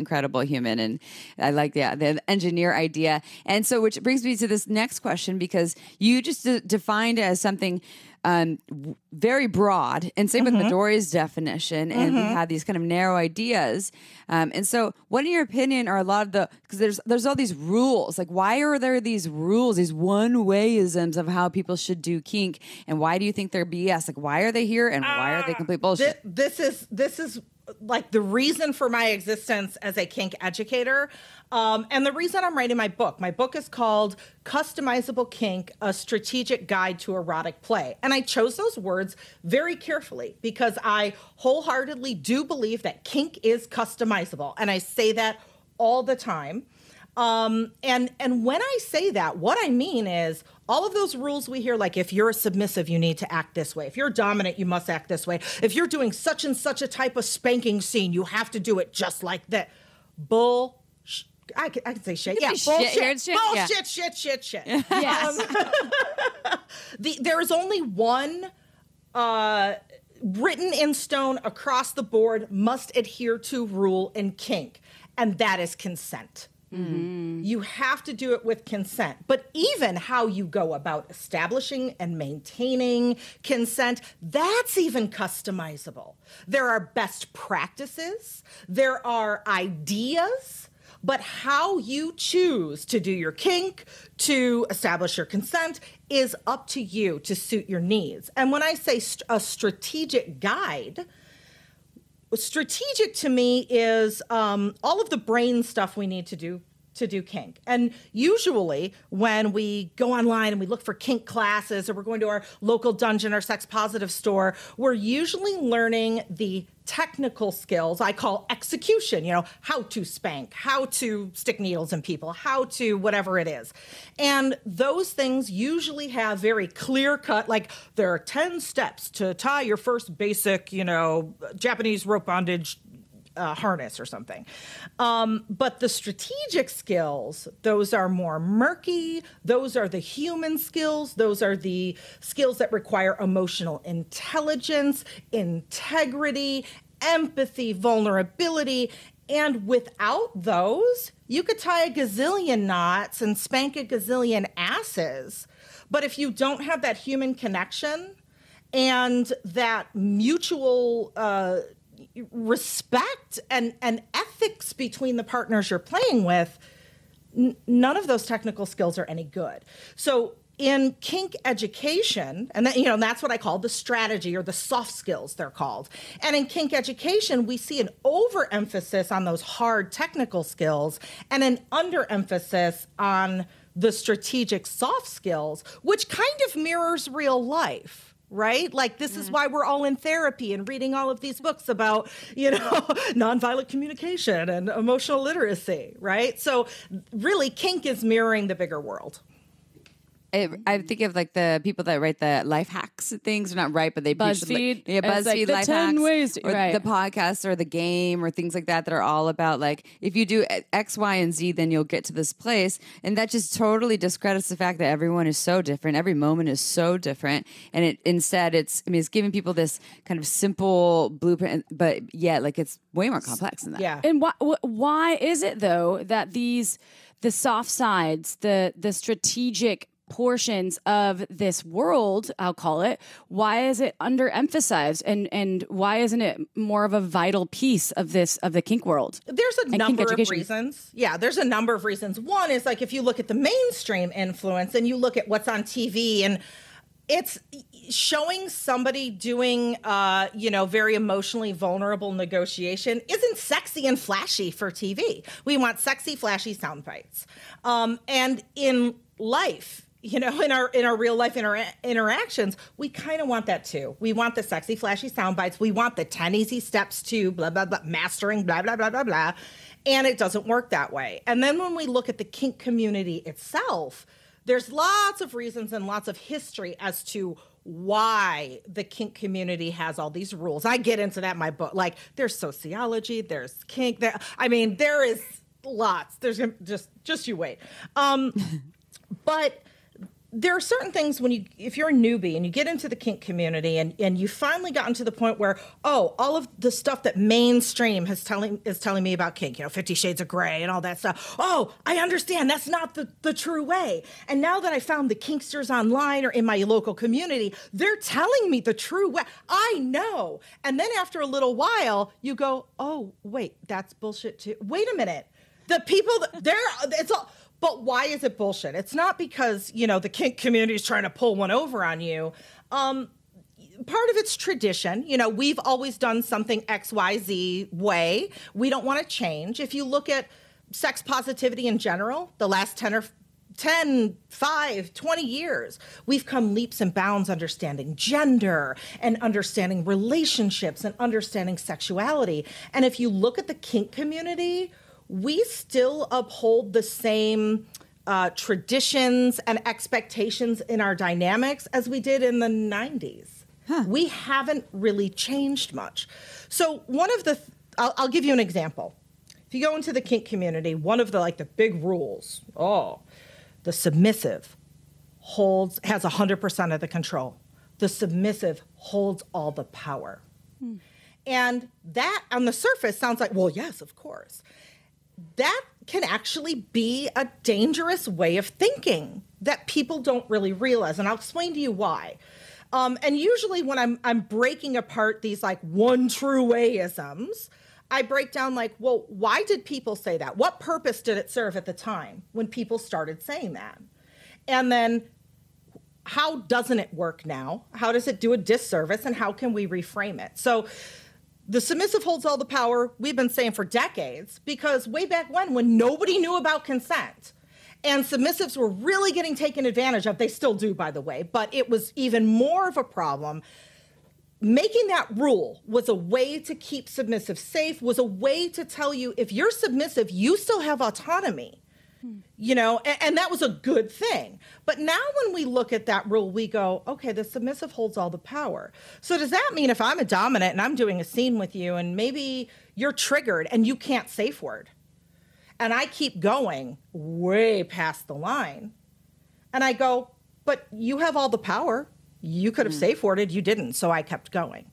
Speaker 1: human, and I like the engineer idea. And so, which brings me to this next question, because you just defined it as something very broad, and same with Midori's definition, and we had these kind of narrow ideas. And so, what in your opinion are a lot of because there's all these rules, like why are there these rules, these one-wayisms of how people should do kink, and why do you think they're BS? Like why are they here, and why are they complete bullshit?
Speaker 4: This is like the reason for my existence as a kink educator. And the reason I'm writing my book is called Customizable Kink, A Strategic Guide to Erotic Play. And I chose those words very carefully because I wholeheartedly do believe that kink is customizable. And I say that all the time. And when I say that, what I mean is all of those rules we hear, like if you're a submissive, you need to act this way. If you're dominant, you must act this way. If you're doing such and such a type of spanking scene, you have to do it just like that. I can say shit. Yeah, bullshit. Shit.
Speaker 2: Yes.
Speaker 4: There is only one written in stone across the board must adhere to rule in kink, and that is consent. Mm-hmm. You have to do it with consent. But even how you go about establishing and maintaining consent, that's even customizable. There are best practices, there are ideas, but how you choose to do your kink, to establish your consent, is up to you to suit your needs. And when I say a strategic guide, strategic to me is all of the brain stuff we need to do kink. And usually when we go online and we look for kink classes, or we're going to our local dungeon or sex positive store, we're usually learning the technical skills I call execution, how to spank, how to stick needles in people, how to whatever it is. And those things usually have very clear cut, like there are 10 steps to tie your first basic, Japanese rope bondage harness or something. But the strategic skills, those are more murky. Those are the human skills. Those are the skills that require emotional intelligence, integrity, empathy, vulnerability. And without those, you could tie a gazillion knots and spank a gazillion asses. But if you don't have that human connection and that mutual respect and ethics between the partners you're playing with, none of those technical skills are any good. So in kink education, and that, that's what I call the strategy or the soft skills they're called. And in kink education, we see an overemphasis on those hard technical skills and an underemphasis on the strategic soft skills, which kind of mirrors real life. Right? Like, this is why we're all in therapy and reading all of these books about, nonviolent communication and emotional literacy, right? So really, kink is mirroring the bigger world.
Speaker 1: I think of like the people that write the life hacks things, not right, but they
Speaker 2: Buzzfeed,
Speaker 1: Buzzfeed
Speaker 2: like
Speaker 1: life
Speaker 2: 10
Speaker 1: hacks,
Speaker 2: ways
Speaker 1: or the podcast or the game or things like that are all about like, if you do X, Y, and Z, then you'll get to this place, and that just totally discredits the fact that everyone is so different, every moment is so different, and instead it's giving people this kind of simple blueprint, but yet like it's way more complex than that.
Speaker 4: Yeah.
Speaker 2: And why is it though that the soft sides, the strategic portions of this world, I'll call it, why is it underemphasized, and why isn't it more of a vital piece of the kink world?
Speaker 4: There's a number of reasons. Yeah, there's a number of reasons. One is like if you look at the mainstream influence and you look at what's on TV, and it's showing somebody doing, very emotionally vulnerable negotiation isn't sexy and flashy for TV. We want sexy, flashy sound bites. And in life, in our real life interactions, we kind of want that too. We want the sexy, flashy sound bites. We want the 10 easy steps to blah, blah, blah, mastering, blah, blah, blah, blah, blah. And it doesn't work that way. And then when we look at the kink community itself, there's lots of reasons and lots of history as to why the kink community has all these rules. I get into that in my book. Like, there's sociology, there's kink. There is lots. There's just you wait. But there are certain things if you're a newbie and you get into the kink community and you finally gotten to the point where, all of the stuff that mainstream is telling me about kink, 50 Shades of Grey and all that stuff. Oh, I understand. That's not the true way. And now that I found the kinksters online or in my local community, they're telling me the true way. I know. And then after a little while, you go, oh, wait, that's bullshit too. Wait a minute. The people, it's all... But why is it bullshit? It's not because, the kink community is trying to pull one over on you. Part of it's tradition. We've always done something XYZ way. We don't want to change. If you look at sex positivity in general, the last 10, 5, 20 years, we've come leaps and bounds understanding gender and understanding relationships and understanding sexuality. And if you look at the kink community, we still uphold the same traditions and expectations in our dynamics as we did in the 90s. Huh. We haven't really changed much. So I'll give you an example. If you go into the kink community, one of the big rules, the submissive has 100% of the control. The submissive holds all the power. Hmm. And that on the surface sounds like, well, yes, of course. That can actually be a dangerous way of thinking that people don't really realize. And I'll explain to you why. And usually when I'm breaking apart these one true way-isms, I break down well, why did people say that? What purpose did it serve at the time when people started saying that? And then how doesn't it work now? How does it do a disservice? And how can we reframe it? So the submissive holds all the power, we've been saying for decades, because way back when nobody knew about consent and submissives were really getting taken advantage of, they still do, by the way, but it was even more of a problem. Making that rule was a way to keep submissive safe, was a way to tell you if you're submissive, you still have autonomy. You know, and that was a good thing. But now when we look at that rule, we go, okay, the submissive holds all the power. So does that mean if I'm a dominant and I'm doing a scene with you and maybe you're triggered and you can't safe word, and I keep going way past the line, and I go, but you have all the power. You could have safe worded, you didn't, so I kept going.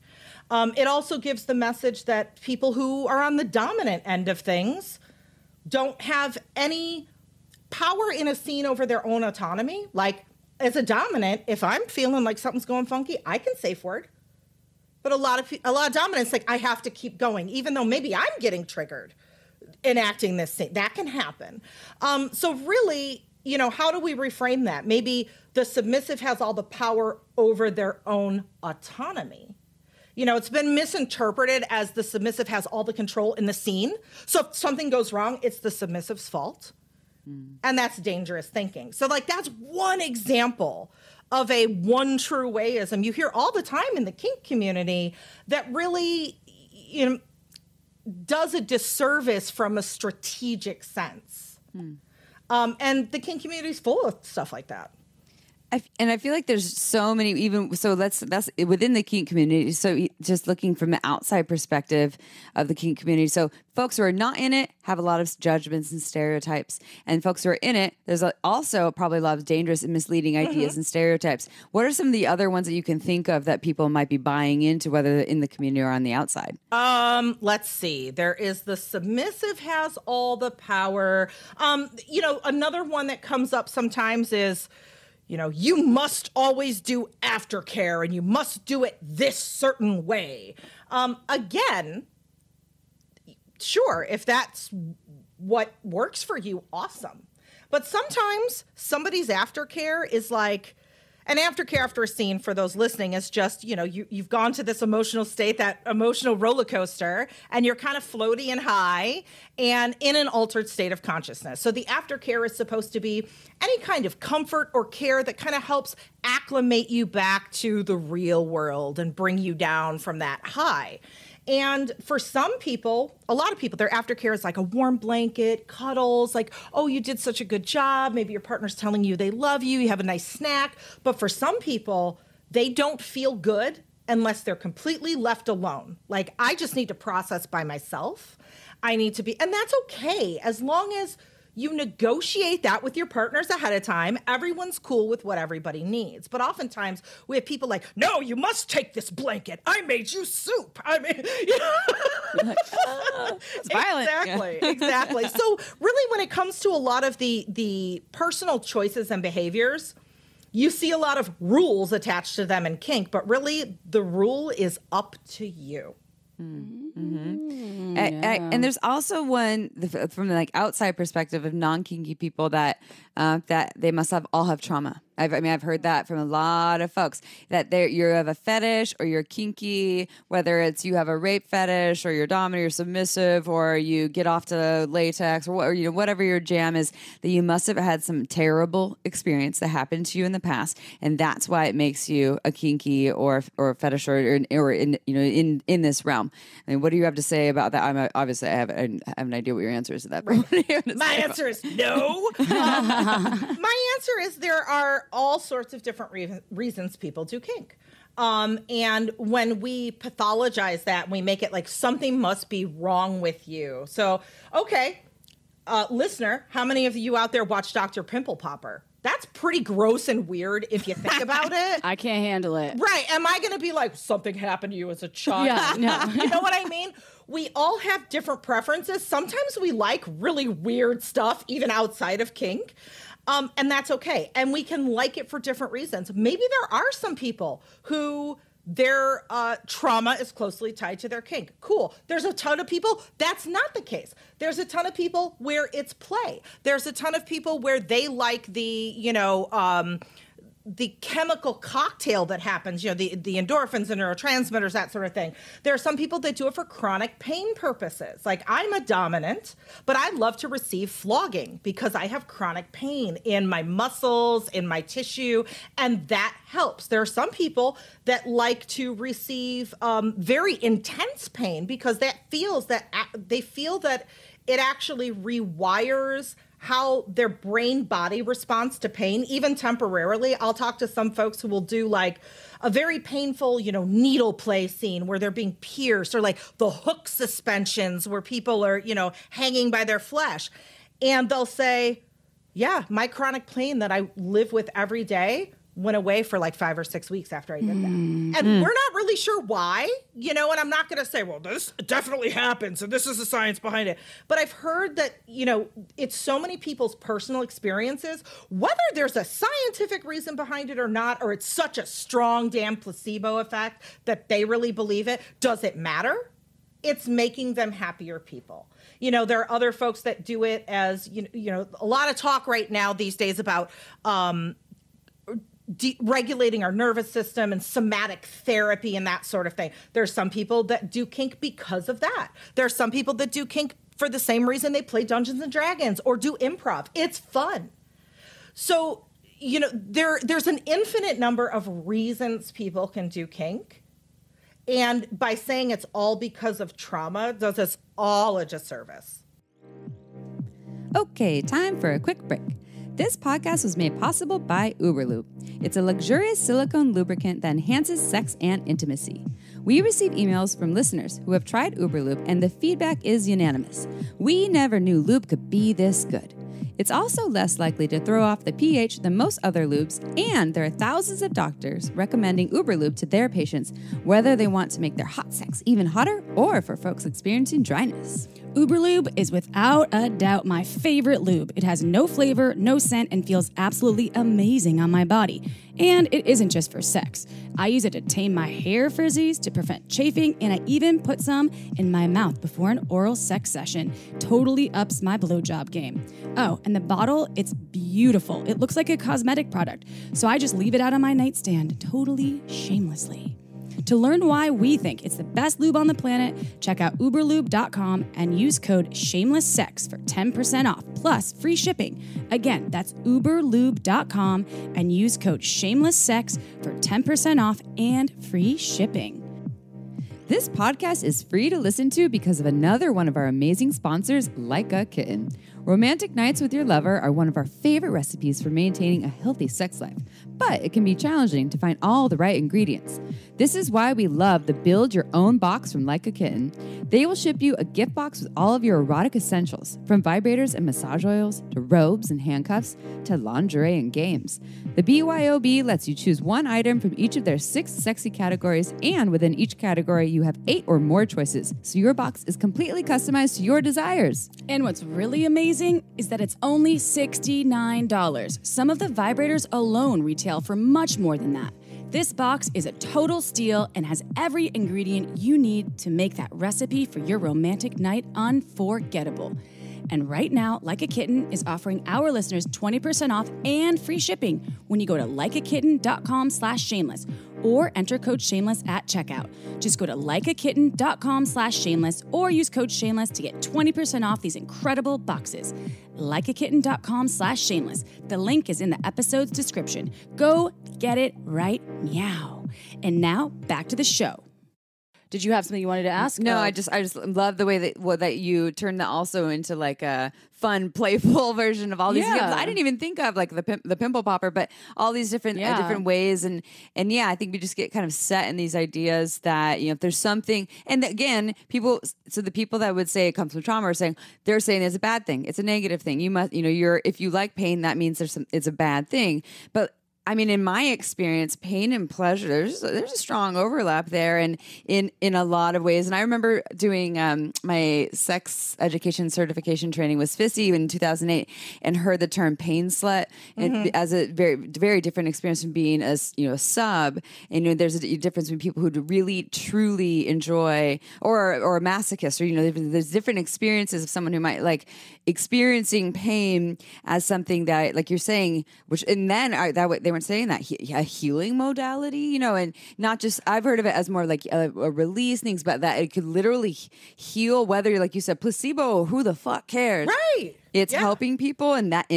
Speaker 4: It also gives the message that people who are on the dominant end of things don't have any power in a scene over their own autonomy. Like, as a dominant, if I'm feeling like something's going funky, I can safe word. But a lot of dominants, like, I have to keep going, even though maybe I'm getting triggered enacting this scene. That can happen. So really, you know, how do we reframe that? Maybe the submissive has all the power over their own autonomy. You know, it's been misinterpreted as the submissive has all the control in the scene. So if something goes wrong, it's the submissive's fault. And that's dangerous thinking. So, like, that's one example of a one true wayism you hear all the time in the kink community that really, you know, does a disservice from a strategic sense. And the kink community is full of stuff like that.
Speaker 1: And I feel like there's so many, even so that's within the kink community. So just looking from the outside perspective of the kink community. So folks who are not in it have a lot of judgments and stereotypes, and folks who are in it, there's also probably a lot of dangerous and misleading ideas and stereotypes. What are some of the other ones that you can think of that people might be buying into, whether in the community or on the outside?
Speaker 4: Let's see. There is the submissive has all the power. You know, another one that comes up sometimes is, you know, you must always do aftercare and you must do it this certain way. Again, sure, if that's what works for you, awesome. But sometimes somebody's aftercare is like, an aftercare after a scene, for those listening, is just, you know, you've gone to this emotional state, that emotional roller coaster, and you're kind of floaty and high and in an altered state of consciousness. So the aftercare is supposed to be any kind of comfort or care that kind of helps acclimate you back to the real world and bring you down from that high. And for some people, a lot of people, their aftercare is like a warm blanket, cuddles, like, oh, you did such a good job. Maybe your partner's telling you they love you. You have a nice snack. But for some people, they don't feel good unless they're completely left alone. Like, I just need to process by myself. I need to be, and that's okay. As long as you negotiate that with your partners ahead of time, everyone's cool with what everybody needs. But oftentimes we have people like, no, you must take this blanket. I made you soup. I mean, you know.
Speaker 1: It's violent.
Speaker 4: Exactly. So really, when it comes to a lot of the personal choices and behaviors, you see a lot of rules attached to them in kink, but really the rule is up to you.
Speaker 1: And there's also one from the like outside perspective of non-kinky people that they must all have trauma. I've heard that from a lot of folks, that you have a fetish or you're kinky, whether it's you have a rape fetish or you're dominant or submissive or you get off to latex or you know, whatever your jam is, that you must have had some terrible experience that happened to you in the past, and that's why it makes you a kinky or a fetish or in, you know, in this realm. I mean, what do you have to say about that? Obviously I have an idea what your answer is to that.
Speaker 4: My answer is no. My answer is there are all sorts of different reasons people do kink. And when we pathologize that, we make it like something must be wrong with you. So, okay, listener, how many of you out there watch Dr. Pimple Popper? That's pretty gross and weird if you think about it.
Speaker 2: I can't handle it.
Speaker 4: Right. Am I going to be like, something happened to you as a child?
Speaker 2: Yeah, no.
Speaker 4: You know what I mean? We all have different preferences. Sometimes we like really weird stuff, even outside of kink. And that's okay. And we can like it for different reasons. Maybe there are some people who their trauma is closely tied to their kink. Cool. There's a ton of people that's not the case. There's a ton of people where it's play. There's a ton of people where they like the, you know, the chemical cocktail that happens, you know, the endorphins, the neurotransmitters, that sort of thing. There are some people that do it for chronic pain purposes. Like, I'm a dominant, but I love to receive flogging because I have chronic pain in my muscles, in my tissue, and that helps. There are some people that like to receive very intense pain because they feel that it actually rewires how their brain body responds to pain, even temporarily. I'll talk to some folks who will do like a very painful, needle play scene where they're being pierced, or like the hook suspensions where people are, hanging by their flesh. And they'll say, yeah, my chronic pain that I live with every day went away for like 5 or 6 weeks after I did that. And we're not really sure why, and I'm not going to say, well, this definitely happens and this is the science behind it. But I've heard that, it's so many people's personal experiences, whether there's a scientific reason behind it or not, or it's such a strong damn placebo effect that they really believe it. Does it matter? It's making them happier people. There are other folks that do it as, a lot of talk right now these days about, regulating our nervous system and somatic therapy and that sort of thing. There's some people that do kink because of that. There's some people that do kink for the same reason they play Dungeons and Dragons or do improv. It's fun. So, there's an infinite number of reasons people can do kink. And by saying it's all because of trauma does us all a disservice.
Speaker 1: Okay, time for a quick break. This podcast was made possible by Uberlube. It's a luxurious silicone lubricant that enhances sex and intimacy. We receive emails from listeners who have tried Uberlube, and the feedback is unanimous. We never knew lube could be this good. It's also less likely to throw off the pH than most other lubes, and there are thousands of doctors recommending Uberlube to their patients, whether they want to make their hot sex even hotter or for folks experiencing dryness.
Speaker 2: Uberlube is without a doubt my favorite lube. It has no flavor, no scent, and feels absolutely amazing on my body. And it isn't just for sex. I use it to tame my hair frizzies, to prevent chafing, and I even put some in my mouth before an oral sex session. Totally ups my blowjob game. Oh, and the bottle, it's beautiful. It looks like a cosmetic product, so I just leave it out on my nightstand, totally shamelessly. To learn why we think it's the best lube on the planet, check out uberlube.com and use code SHAMELESSSEX for 10% off, plus free shipping. Again, that's uberlube.com and use code SHAMELESSSEX for 10% off and free shipping.
Speaker 1: This podcast is free to listen to because of another one of our amazing sponsors, Like a Kitten. Romantic nights with your lover are one of our favorite recipes for maintaining a healthy sex life, but it can be challenging to find all the right ingredients. This is why we love the Build Your Own box from Like a Kitten. They will ship you a gift box with all of your erotic essentials, from vibrators and massage oils to robes and handcuffs to lingerie and games. The BYOB lets you choose one item from each of their 6 sexy categories, and within each category you have 8 or more choices, so your box is completely customized to your desires.
Speaker 2: And what's really amazing is that it's only $69. Some of the vibrators alone retail for much more than that. This box is a total steal and has every ingredient you need to make that recipe for your romantic night unforgettable. And right now, Like a Kitten is offering our listeners 20% off and free shipping when you go to likeakitten.com/shameless or enter code shameless at checkout. Just go to likeakitten.com/shameless or use code shameless to get 20% off these incredible boxes. Likeakitten.com/shameless. The link is in the episode's description. Go get it right meow. And now back to the show. Did you have something you wanted to ask?
Speaker 1: No, I just love the way that you turned that also into like a fun, playful version of all these.
Speaker 2: Yeah.
Speaker 1: I didn't even think of like the pimple popper, but all these different ways, and yeah, I think we just get kind of set in these ideas that if there's something, and again, the people that would say it comes from trauma are saying it's a bad thing, it's a negative thing. You must, if you like pain, that means it's a bad thing, but. I mean, in my experience, pain and pleasure, there's a strong overlap there, and in a lot of ways. And I remember doing my sex education certification training with FISI in 2008, and heard the term pain slut as a very, very different experience from being a sub. And there's a difference between people who really truly enjoy or a masochist, or there's different experiences of someone who might like experiencing pain as something that, like you're saying, and then they weren't saying that a healing modality, and not just, I've heard of it as more like a release things, but that it could literally heal, whether, like you said, placebo, who the fuck cares?
Speaker 4: Right.
Speaker 1: it's helping people in that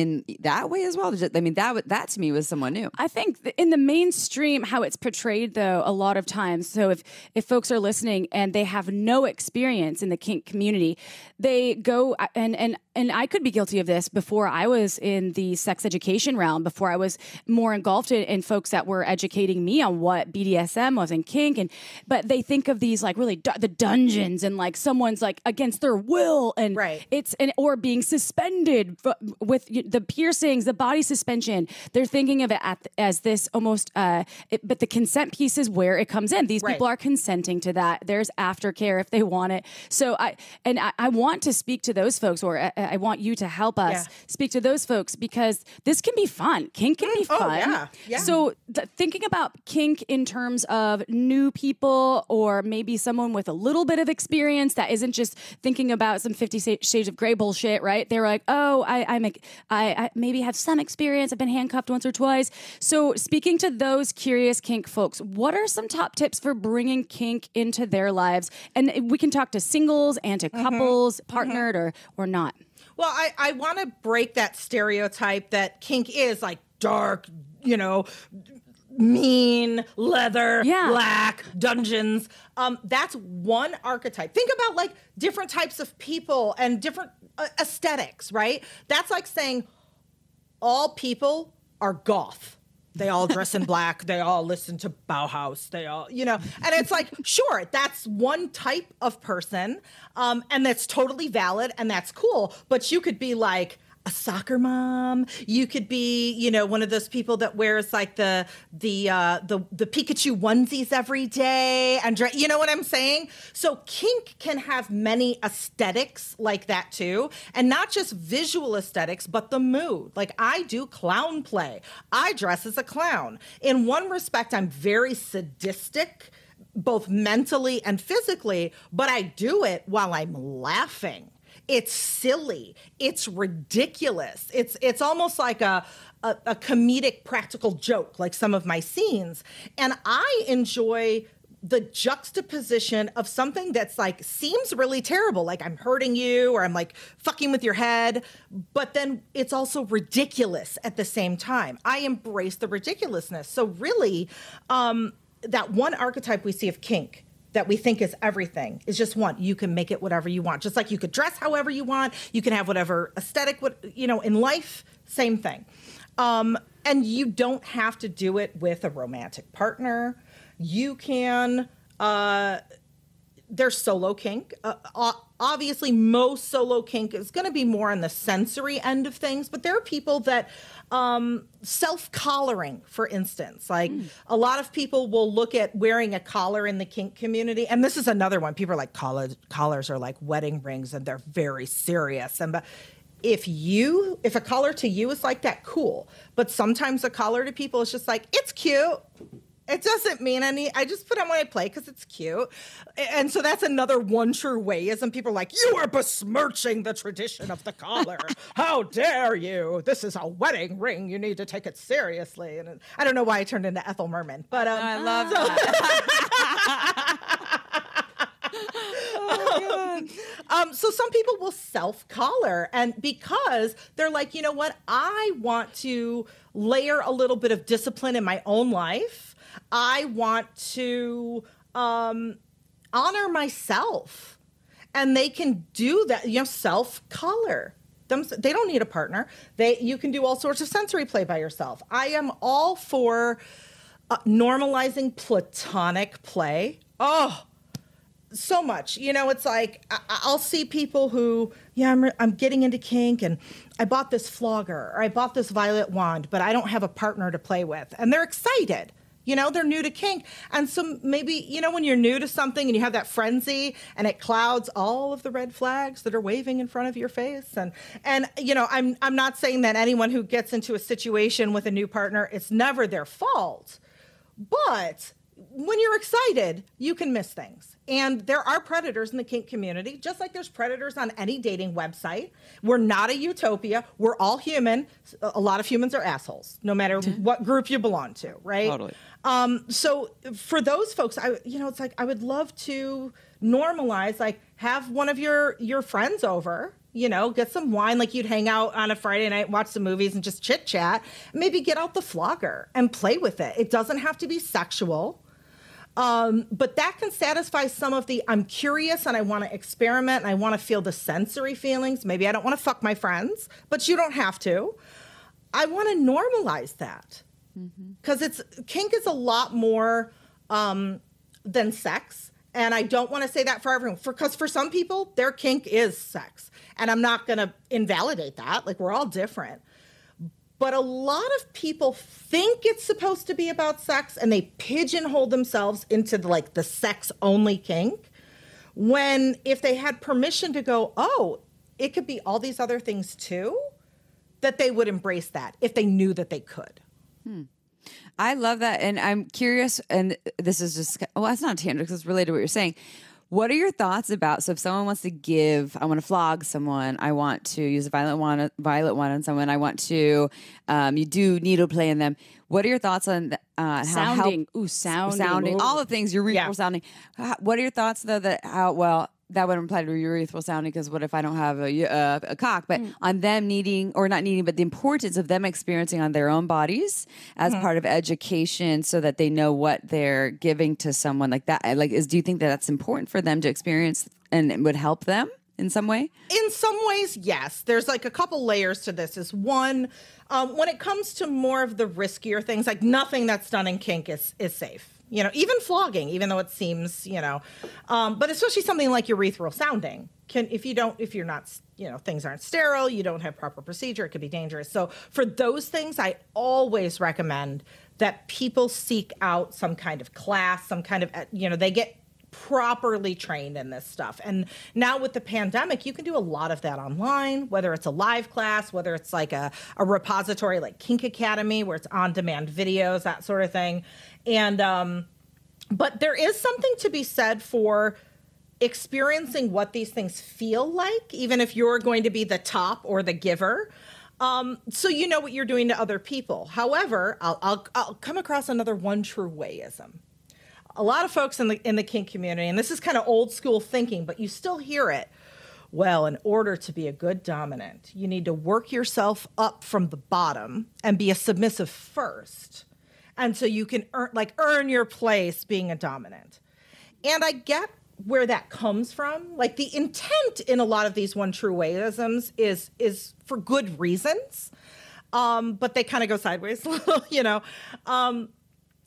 Speaker 1: way as well. I mean, that to me was someone new.
Speaker 2: I think in the mainstream, how it's portrayed, though, a lot of times. So if folks are listening and they have no experience in the kink community, they go and I could be guilty of this before I was in the sex education realm, before I was more engulfed in folks that were educating me on what BDSM was and kink. But they think of these like really the dungeons and like someone's like against their will and or being suspended with the piercings, the body suspension. They're thinking of it as this almost, but the consent piece is where it comes in. These people are consenting to that. There's aftercare if they want it. So I want to speak to those folks, or I want you to help us speak to those folks, because this can be fun. Kink can be fun. So thinking about kink in terms of new people, or maybe someone with a little bit of experience that isn't just thinking about some 50 Shades of Grey bullshit, right? They're like, oh, I maybe have some experience. I've been handcuffed once or twice. So speaking to those curious kink folks, what are some top tips for bringing kink into their lives? And we can talk to singles and to couples, partnered or not.
Speaker 4: Well, I want to break that stereotype that kink is like dark, mean, leather, black, dungeons. That's one archetype. Think about like different types of people and different aesthetics, right? That's like saying all people are goth. They all dress in black. They all listen to Bauhaus. They all, and it's like, sure, that's one type of person. And that's totally valid and that's cool. But you could be like a soccer mom. You could be, one of those people that wears like the Pikachu onesies every day, and you know what I'm saying? So kink can have many aesthetics like that too, and not just visual aesthetics, but the mood. Like I do clown play. I dress as a clown. In one respect, I'm very sadistic, both mentally and physically, but I do it while I'm laughing. It's silly. It's ridiculous. It's almost like a comedic practical joke, like some of my scenes. And I enjoy the juxtaposition of something that's like seems really terrible, like I'm hurting you or I'm like fucking with your head, but then it's also ridiculous at the same time. I embrace the ridiculousness. So really, that one archetype we see of kink that we think is everything is just one. You can make it whatever you want. Just like you could dress however you want. You can have whatever aesthetic, in life, same thing. And you don't have to do it with a romantic partner. You can, there's solo kink. Obviously, most solo kink is going to be more on the sensory end of things, but there are people that self-collaring, for instance. Like a lot of people will look at wearing a collar in the kink community. And this is another one. People are like, collars are like wedding rings and they're very serious. But if a collar to you is like that, cool. But sometimes a collar to people is just like, it's cute. It doesn't mean I just put on when I play because it's cute. And so that's another one true wayism. People are like, you are besmirching the tradition of the collar. How dare you? This is a wedding ring. You need to take it seriously. And I don't know why I turned into Ethel Merman, but
Speaker 1: I love that.
Speaker 4: So some people will self-collar, and because they're like, you know what? I want to layer a little bit of discipline in my own life. I want to honor myself, and they can do that. Self-collar. They don't need a partner. You can do all sorts of sensory play by yourself. I am all for normalizing platonic play. Oh, so much. It's like I'll see people who, I'm getting into kink and I bought this flogger or I bought this violet wand, but I don't have a partner to play with. And they're excited. They're new to kink. And so maybe, when you're new to something and you have that frenzy and it clouds all of the red flags that are waving in front of your face. And I'm not saying that anyone who gets into a situation with a new partner, it's never their fault. But when you're excited, you can miss things. And there are predators in the kink community, just like there's predators on any dating website. We're not a utopia. We're all human. A lot of humans are assholes, no matter what group you belong to, right?
Speaker 1: Totally.
Speaker 4: So for those folks, it's like I would love to normalize, like have one of your friends over Get some wine, like you'd hang out on a Friday night, watch some movies and just chit chat. Maybe get out the flogger and play with it. It doesn't have to be sexual. But that can satisfy some of the, I'm curious and I want to experiment and I want to feel the sensory feelings. Maybe I don't want to fuck my friends, but you don't have to. I want to normalize that because kink is a lot more than sex. And I don't want to say that for everyone, because for some people, their kink is sex. And I'm not going to invalidate that. Like, we're all different. But a lot of people think it's supposed to be about sex, and they pigeonhole themselves into like the sex-only kink, when if they had permission to go, oh, it could be all these other things too, that they would embrace that if they knew that they could.
Speaker 1: I love that. And I'm curious, and this is just, well, that's not a tangent because it's related to what you're saying. What are your thoughts about, so if someone wants to give, I want to flog someone, I want to use a violet wand on someone, I want to, you do needle play in them. What are your thoughts on
Speaker 2: sounding?
Speaker 1: Sounding, all the things, urethral sounding. What are your thoughts though that would imply to urethral sounding, because what if I don't have a cock? But on them needing, or not needing, but the importance of them experiencing on their own bodies as part of education, so that they know what they're giving to someone like that. Do you think that that's important for them to experience and it would help them in some way?
Speaker 4: In some ways, yes. There's like a couple layers to this. Is one, when it comes to more of the riskier things, like nothing that's done in kink is safe. Even flogging, even though it seems, but especially something like urethral sounding if you're not, things aren't sterile, you don't have proper procedure, it could be dangerous. So for those things, I always recommend that people seek out some kind of class, some kind of, they get properly trained in this stuff. And now with the pandemic, you can do a lot of that online, whether it's a live class, whether it's like a repository like Kink Academy, where it's on-demand videos, that sort of thing. And, but there is something to be said for experiencing what these things feel like, even if you're going to be the top or the giver. So you know what you're doing to other people. However, I'll come across another one true wayism. A lot of folks in the kink community, and this is kind of old school thinking, but you still hear it. Well, in order to be a good dominant, you need to work yourself up from the bottom and be a submissive first. And so you can earn your place being a dominant. And I get where that comes from. Like, the intent in a lot of these one true wayisms is for good reasons. But they kind of go sideways,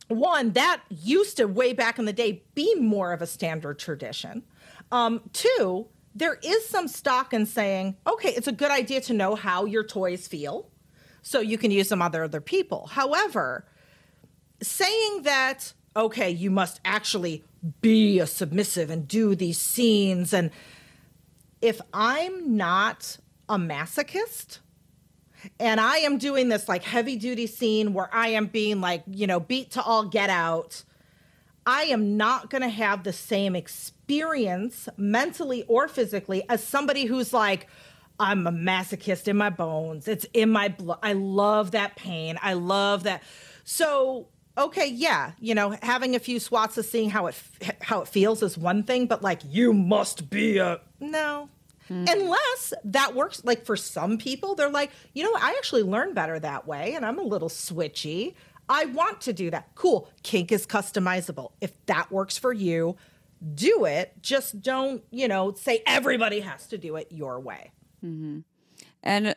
Speaker 4: One, that used to, way back in the day, be more of a standard tradition. Two, there is some stock in saying, okay, it's a good idea to know how your toys feel so you can use them on other people. However, saying that, okay, you must actually be a submissive and do these scenes, and if I'm not a masochist, and I am doing this like heavy duty scene where I am being beat to all get out, I am not going to have the same experience mentally or physically as somebody who's like, I'm a masochist in my bones. It's in my blood. I love that pain. I love that. So, okay, yeah, having a few swats of seeing how it feels is one thing, but you must be no. Mm-hmm. Unless that works, for some people, they're like, I actually learn better that way, and I'm a little switchy. I want to do that. Cool. Kink is customizable. If that works for you, do it. Just don't, say everybody has to do it your way.
Speaker 1: Mm-hmm. And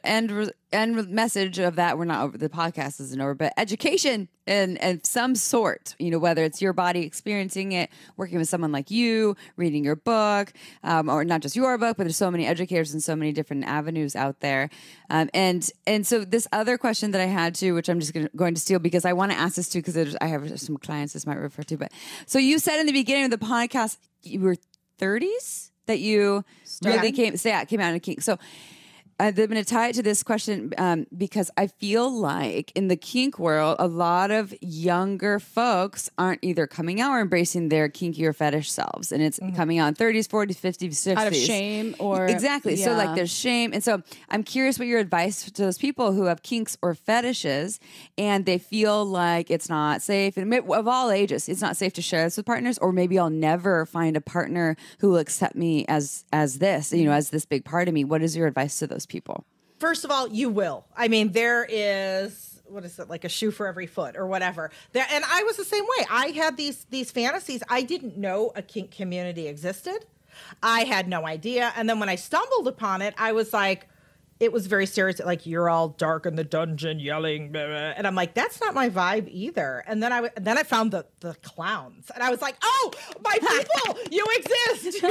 Speaker 1: message of that, we're not over, the podcast isn't over, but education and some sort, whether it's your body experiencing it, working with someone like you, reading your book, or not just your book, but there's so many educators and so many different avenues out there. And so this other question that I had too, which I'm just going to steal because I want to ask this too, because I have some clients this might refer to, but so you said in the beginning of the podcast, you were 30s that you really came out in kink. So I'm going to tie it to this question because I feel like in the kink world, a lot of younger folks aren't either coming out or embracing their kinky or fetish selves. And it's coming out in 30s, 40s, 50s, 60s.
Speaker 2: Out of shame or...
Speaker 1: Exactly.
Speaker 2: Yeah.
Speaker 1: So like there's shame. And so I'm curious what your advice to those people who have kinks or fetishes and they feel like it's not safe, and of all ages, it's not safe to share this with partners, or maybe I'll never find a partner who will accept me as this, as this big part of me. What is your advice to those people?
Speaker 4: First of all, you will. I mean, there is, what is it, like a shoe for every foot or whatever. And I was the same way. I had these fantasies. I didn't know a kink community existed. I had no idea. And then when I stumbled upon it, I was like, it was very serious. Like, you're all dark in the dungeon yelling. Blah, blah. And I'm like, that's not my vibe either. And then I found the clowns. And I was like, oh, my people, you exist.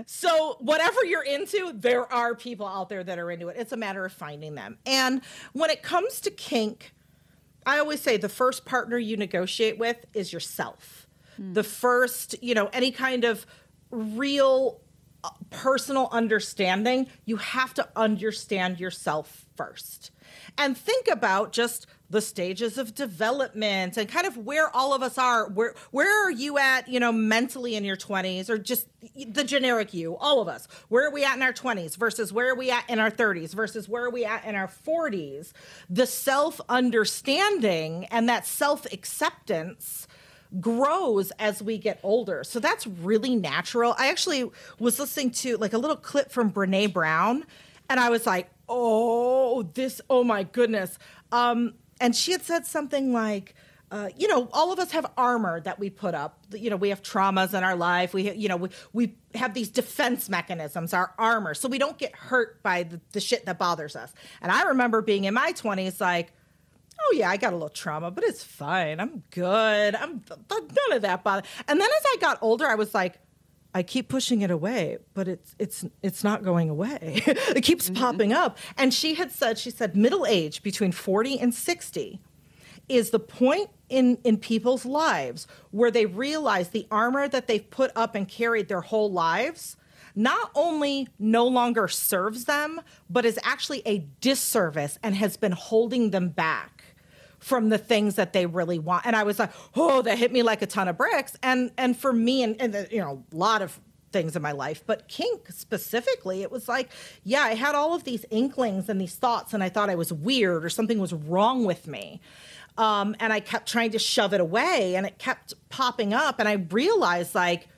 Speaker 4: So whatever you're into, there are people out there that are into it. It's a matter of finding them. And when it comes to kink, I always say the first partner you negotiate with is yourself. The first, any kind of real personal understanding, you have to understand yourself first. And think about just the stages of development and kind of where all of us are. Where are you at, mentally in your 20s, or just the generic you, all of us? Where are we at in our 20s versus where are we at in our 30s versus where are we at in our 40s? The self-understanding and that self-acceptance grows as we get older. So that's really natural. I actually was listening to like a little clip from Brene Brown, and I was like, oh my goodness. And she had said something like, all of us have armor that we put up. We have traumas in our life. We have these defense mechanisms, our armor, so we don't get hurt by the shit that bothers us. And I remember being in my 20s like, oh yeah, I got a little trauma, but it's fine. I'm good. I'm none of that bother. And then as I got older, I was like, I keep pushing it away, but it's not going away. It keeps popping up. And she said middle age between 40 and 60 is the point in people's lives where they realize the armor that they've put up and carried their whole lives not only no longer serves them, but is actually a disservice and has been holding them back from the things that they really want. And I was like, oh, that hit me like a ton of bricks. And for me, and a lot of things in my life, but kink specifically, it was like, yeah, I had all of these inklings and these thoughts, and I thought I was weird or something was wrong with me. And I kept trying to shove it away, and it kept popping up. And I realized like,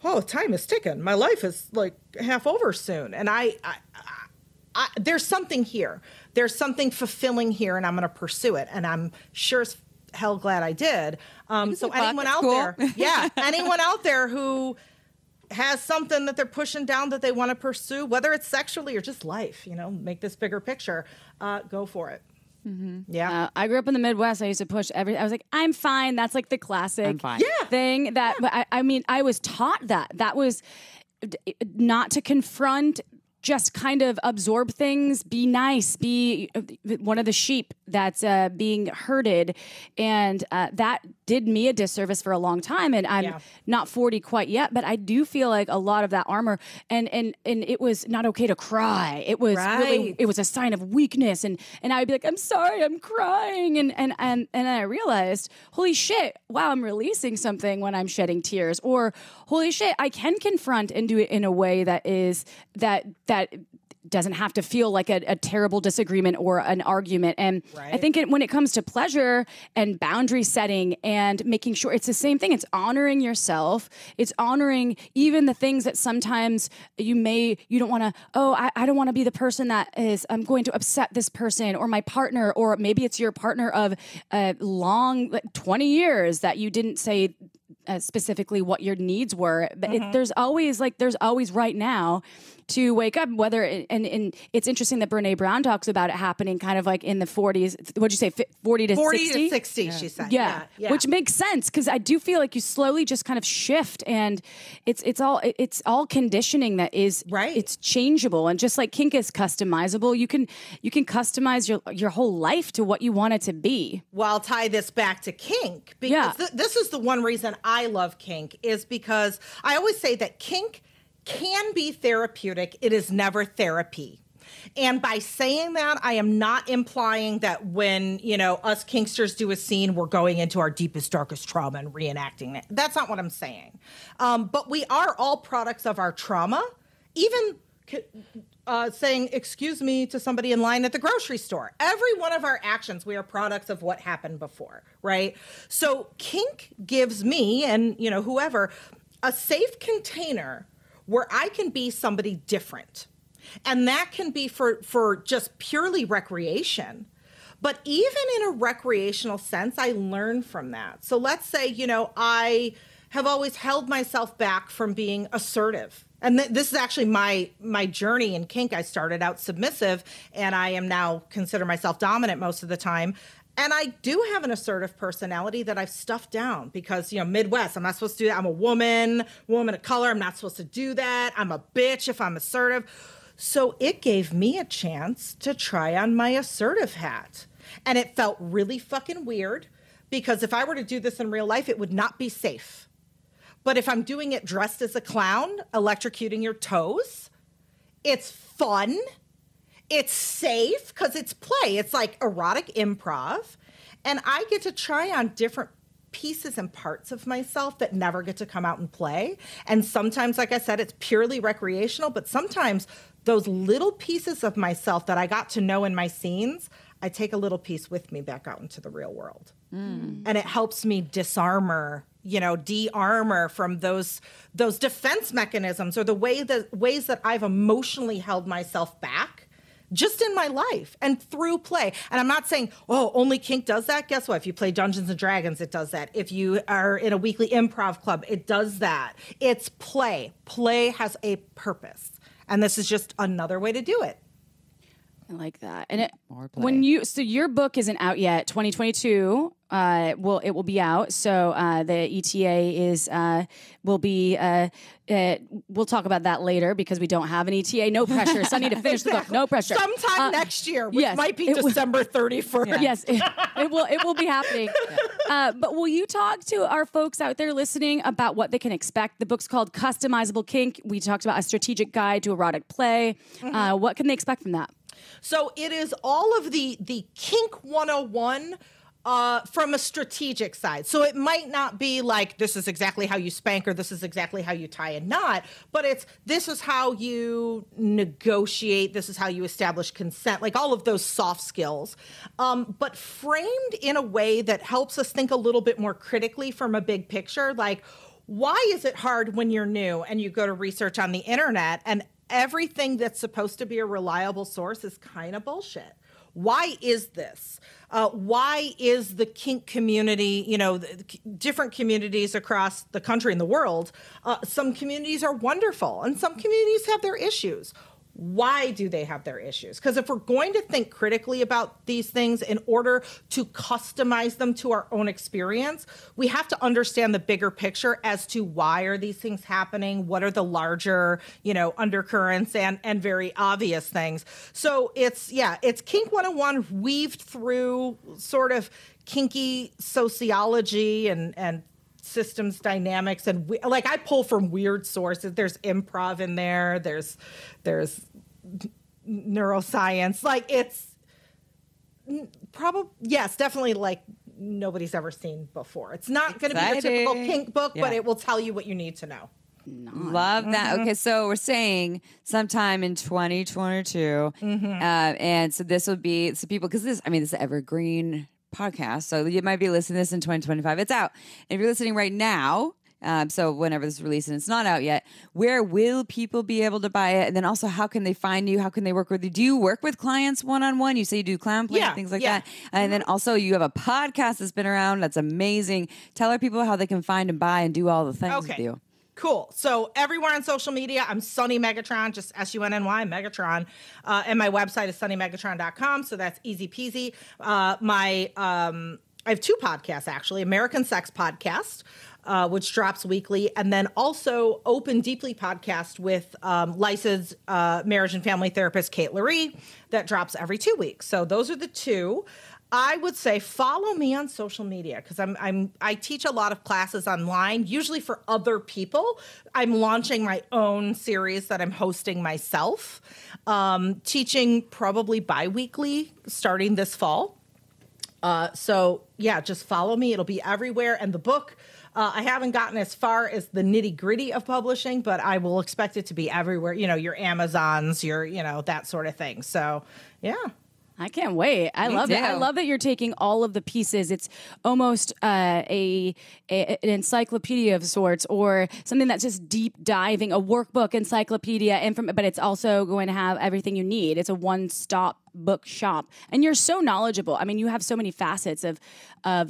Speaker 4: oh, time is ticking. My life is like half over soon. And I there's something here. There's something fulfilling here, and I'm going to pursue it. And I'm sure as hell glad I did. So anyone out there, anyone out there who has something that they're pushing down that they want to pursue, whether it's sexually or just life, make this bigger picture, go for it. Mm-hmm. Yeah.
Speaker 2: I grew up in the Midwest. I used to push I was like, I'm fine. That's like the classic thing that, I mean, I was taught that was not to confront, just kind of absorb things, be nice, be one of the sheep that's being herded. And that did me a disservice for a long time. And I'm not 40 quite yet, but I do feel like a lot of that armor, and it was not okay to cry. It was really, it was a sign of weakness. And I would be like, I'm sorry, I'm crying. And then I realized, holy shit, wow, I'm releasing something when I'm shedding tears. Or holy shit, I can confront and do it in a way that is that doesn't have to feel like a terrible disagreement or an argument. And I think when it comes to pleasure and boundary setting and making sure, it's the same thing. It's honoring yourself. It's honoring even the things that sometimes you don't want to, I don't want to be the person that is, I'm going to upset this person or my partner, or maybe it's your partner of long, 20 years that you didn't say specifically what your needs were. But there's always right now to wake up, whether, and it's interesting that Brene Brown talks about it happening kind of like in the 40s. What'd you say, 40 to 60?
Speaker 4: 60, she said.
Speaker 2: Yeah. Which makes sense, because I do feel like you slowly just kind of shift, and it's all conditioning that is, it's changeable. And just like kink is customizable, you can customize your whole life to what you want it to be.
Speaker 4: Well, I'll tie this back to kink, because this is the one reason I love kink, is because I always say that kink can be therapeutic. It is never therapy. And by saying that, I am not implying that when, us kinksters do a scene, we're going into our deepest, darkest trauma and reenacting it. That's not what I'm saying. But we are all products of our trauma. Even saying, excuse me, to somebody in line at the grocery store. Every one of our actions, we are products of what happened before, right? So kink gives me and, whoever, a safe container where I can be somebody different. And that can be for just purely recreation. But even in a recreational sense, I learn from that. So let's say, I have always held myself back from being assertive. And this is actually my journey in kink. I started out submissive, and I am now consider myself dominant most of the time. And I do have an assertive personality that I've stuffed down because, Midwest, I'm not supposed to do that. I'm a woman of color. I'm not supposed to do that. I'm a bitch if I'm assertive. So it gave me a chance to try on my assertive hat. And it felt really fucking weird because if I were to do this in real life, it would not be safe. But if I'm doing it dressed as a clown, electrocuting your toes, it's fun. It's safe because it's play. It's like erotic improv. And I get to try on different pieces and parts of myself that never get to come out and play. And sometimes, like I said, it's purely recreational, but sometimes those little pieces of myself that I got to know in my scenes, I take a little piece with me back out into the real world. And it helps me de-armor from those defense mechanisms or the ways that I've emotionally held myself back just in my life and through play. And I'm not saying, only kink does that. Guess what? If you play Dungeons and Dragons, it does that. If you are in a weekly improv club, it does that. It's play. Play has a purpose. And this is just another way to do it.
Speaker 2: I like that. And so your book isn't out yet, 2022. It will be out. So the ETA will be. We'll talk about that later because we don't have an ETA. No pressure. So I need to finish the book. No pressure.
Speaker 4: Sometime next year, which might be December 31st.
Speaker 2: Yeah. Yes, it will be happening. But will you talk to our folks out there listening about what they can expect? The book's called Customizable Kink. We talked about a strategic guide to erotic play. What can they expect from that?
Speaker 4: So it is all of the Kink 101 from a strategic side. So it might not be like, this is exactly how you spank or this is exactly how you tie a knot, but this is how you negotiate, this is how you establish consent, like all of those soft skills, but framed in a way that helps us think a little bit more critically from a big picture. Like, why is it hard when you're new and you go to research on the internet and everything that's supposed to be a reliable source is kind of bullshit? Why is this? Why is the kink community, different communities across the country and the world, some communities are wonderful and some communities have their issues. Why do they have their issues? Because if we're going to think critically about these things in order to customize them to our own experience, we have to understand the bigger picture as to why are these things happening? What are the larger, undercurrents and very obvious things? So it's Kink 101 weaved through sort of kinky sociology and systems dynamics, and I pull from weird sources. There's improv in there. There's neuroscience. It's definitely like nobody's ever seen before. It's not going to be a typical kink book, but it will tell you what you need to know.
Speaker 1: Love that. Okay, so we're saying sometime in 2022, and so this would be people because this is evergreen podcast, so you might be listening to this in 2025. It's out. And if you're listening right now, so whenever this is released and it's not out yet, where will people be able to buy it? And then also, how can they find you? How can they work with you? Do you work with clients one-on-one? You say you do clown play and things like that. And then also you have a podcast that's been around. That's amazing. Tell our people how they can find and buy and do all the things with you.
Speaker 4: Cool. So everywhere on social media, I'm Sunny Megatron, just SUNNY Megatron. And my website is sunnymegatron.com. So that's easy peasy. I have two podcasts, actually. American Sex Podcast, which drops weekly. And then also Open Deeply podcast with licensed marriage and family therapist Kate Lurie that drops every 2 weeks. So those are the two. I would say follow me on social media because I teach a lot of classes online, usually for other people. I'm launching my own series that I'm hosting myself, teaching probably bi-weekly starting this fall. So yeah, just follow me. It'll be everywhere. And the book, I haven't gotten as far as the nitty gritty of publishing, but I will expect it to be everywhere. You know, your Amazons, your, you know, that sort of thing. So yeah.
Speaker 2: I can't wait. I love it. I love that you're taking all of the pieces. It's almost an encyclopedia of sorts, or something that's just deep diving, a workbook encyclopedia, but it's also going to have everything you need. It's a one-stop bookshop, and you're so knowledgeable. I mean, you have so many facets of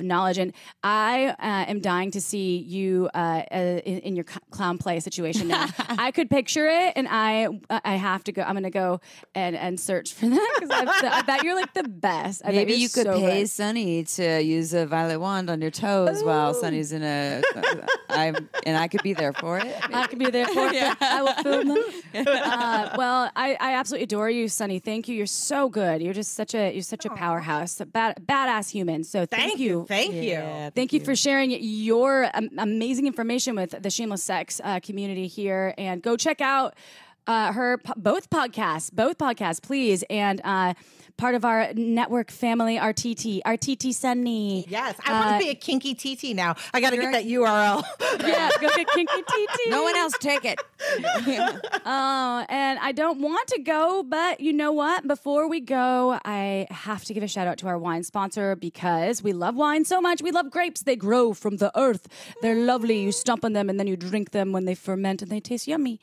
Speaker 2: knowledge, and I am dying to see you in your clown play situation now. I could picture it, and I have to go. I'm going to go and search for that because I bet you're like the best.
Speaker 1: Maybe you could pay Sunny to use a violet wand on your toes while Sunny's in and I could be there for it.
Speaker 2: I could be there for it. I will film them. Well, I absolutely adore you, Sunny. Thank you. You're so good. You're just such a powerhouse, a badass human. So thank you.
Speaker 4: Thank you.
Speaker 2: Thank you for sharing your amazing information with the Shameless Sex community here. And go check out her both podcasts, please. And part of our network family, RTT Sunny.
Speaker 4: Yes, I want to be a kinky TT now. I got to get that URL.
Speaker 2: Yeah, go get kinky TT.
Speaker 1: No one else take it.
Speaker 2: And I don't want to go, but you know what? Before we go, I have to give a shout out to our wine sponsor because we love wine so much. We love grapes. They grow from the earth. They're lovely. You stomp on them and then you drink them when they ferment and they taste yummy.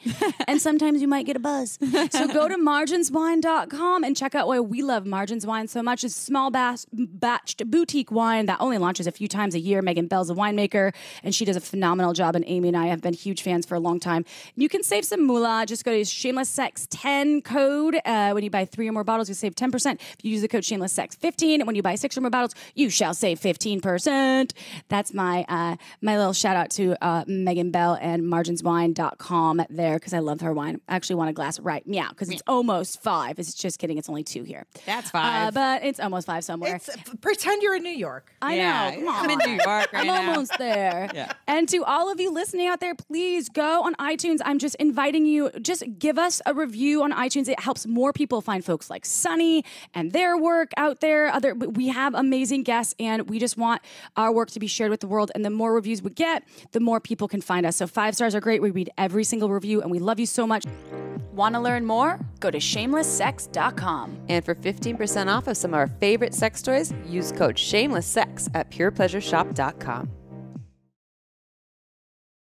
Speaker 2: And sometimes you might get a buzz. So go to marginswine.com and check out why we love Margins Wine so much. It's small batched boutique wine that only launches a few times a year. Megan Bell's a winemaker, and she does a phenomenal job, and Amy and I have been huge fans for a long time. You can save some moolah. Just go to Shameless Sex 10 code. When you buy 3 or more bottles, you save 10%. If you use the code Shameless Sex 15, when you buy 6 or more bottles, you shall save 15%. That's my little shout out to Megan Bell and marginswine.com there because I love her wine. I actually want a glass right meow because it's almost 5. It's just kidding. It's only 2 here.
Speaker 1: That's 5.
Speaker 2: But it's almost 5 somewhere.
Speaker 4: Pretend you're in New York.
Speaker 2: I know. Come on.
Speaker 1: I'm in New York right now.
Speaker 2: I'm almost there.
Speaker 1: Yeah.
Speaker 2: And to all of you listening out there, please go on iTunes. I'm just inviting you, just give us a review on iTunes. It helps more people find folks like Sunny and their work out there. We have amazing guests, and we just want our work to be shared with the world. And the more reviews we get, the more people can find us. So 5 stars are great. We read every single review, and we love you so much. Want to learn more? Go to shamelesssex.com.
Speaker 1: And for 15% off of some of our favorite sex toys, use code SHAMELESSSEX at purepleasureshop.com.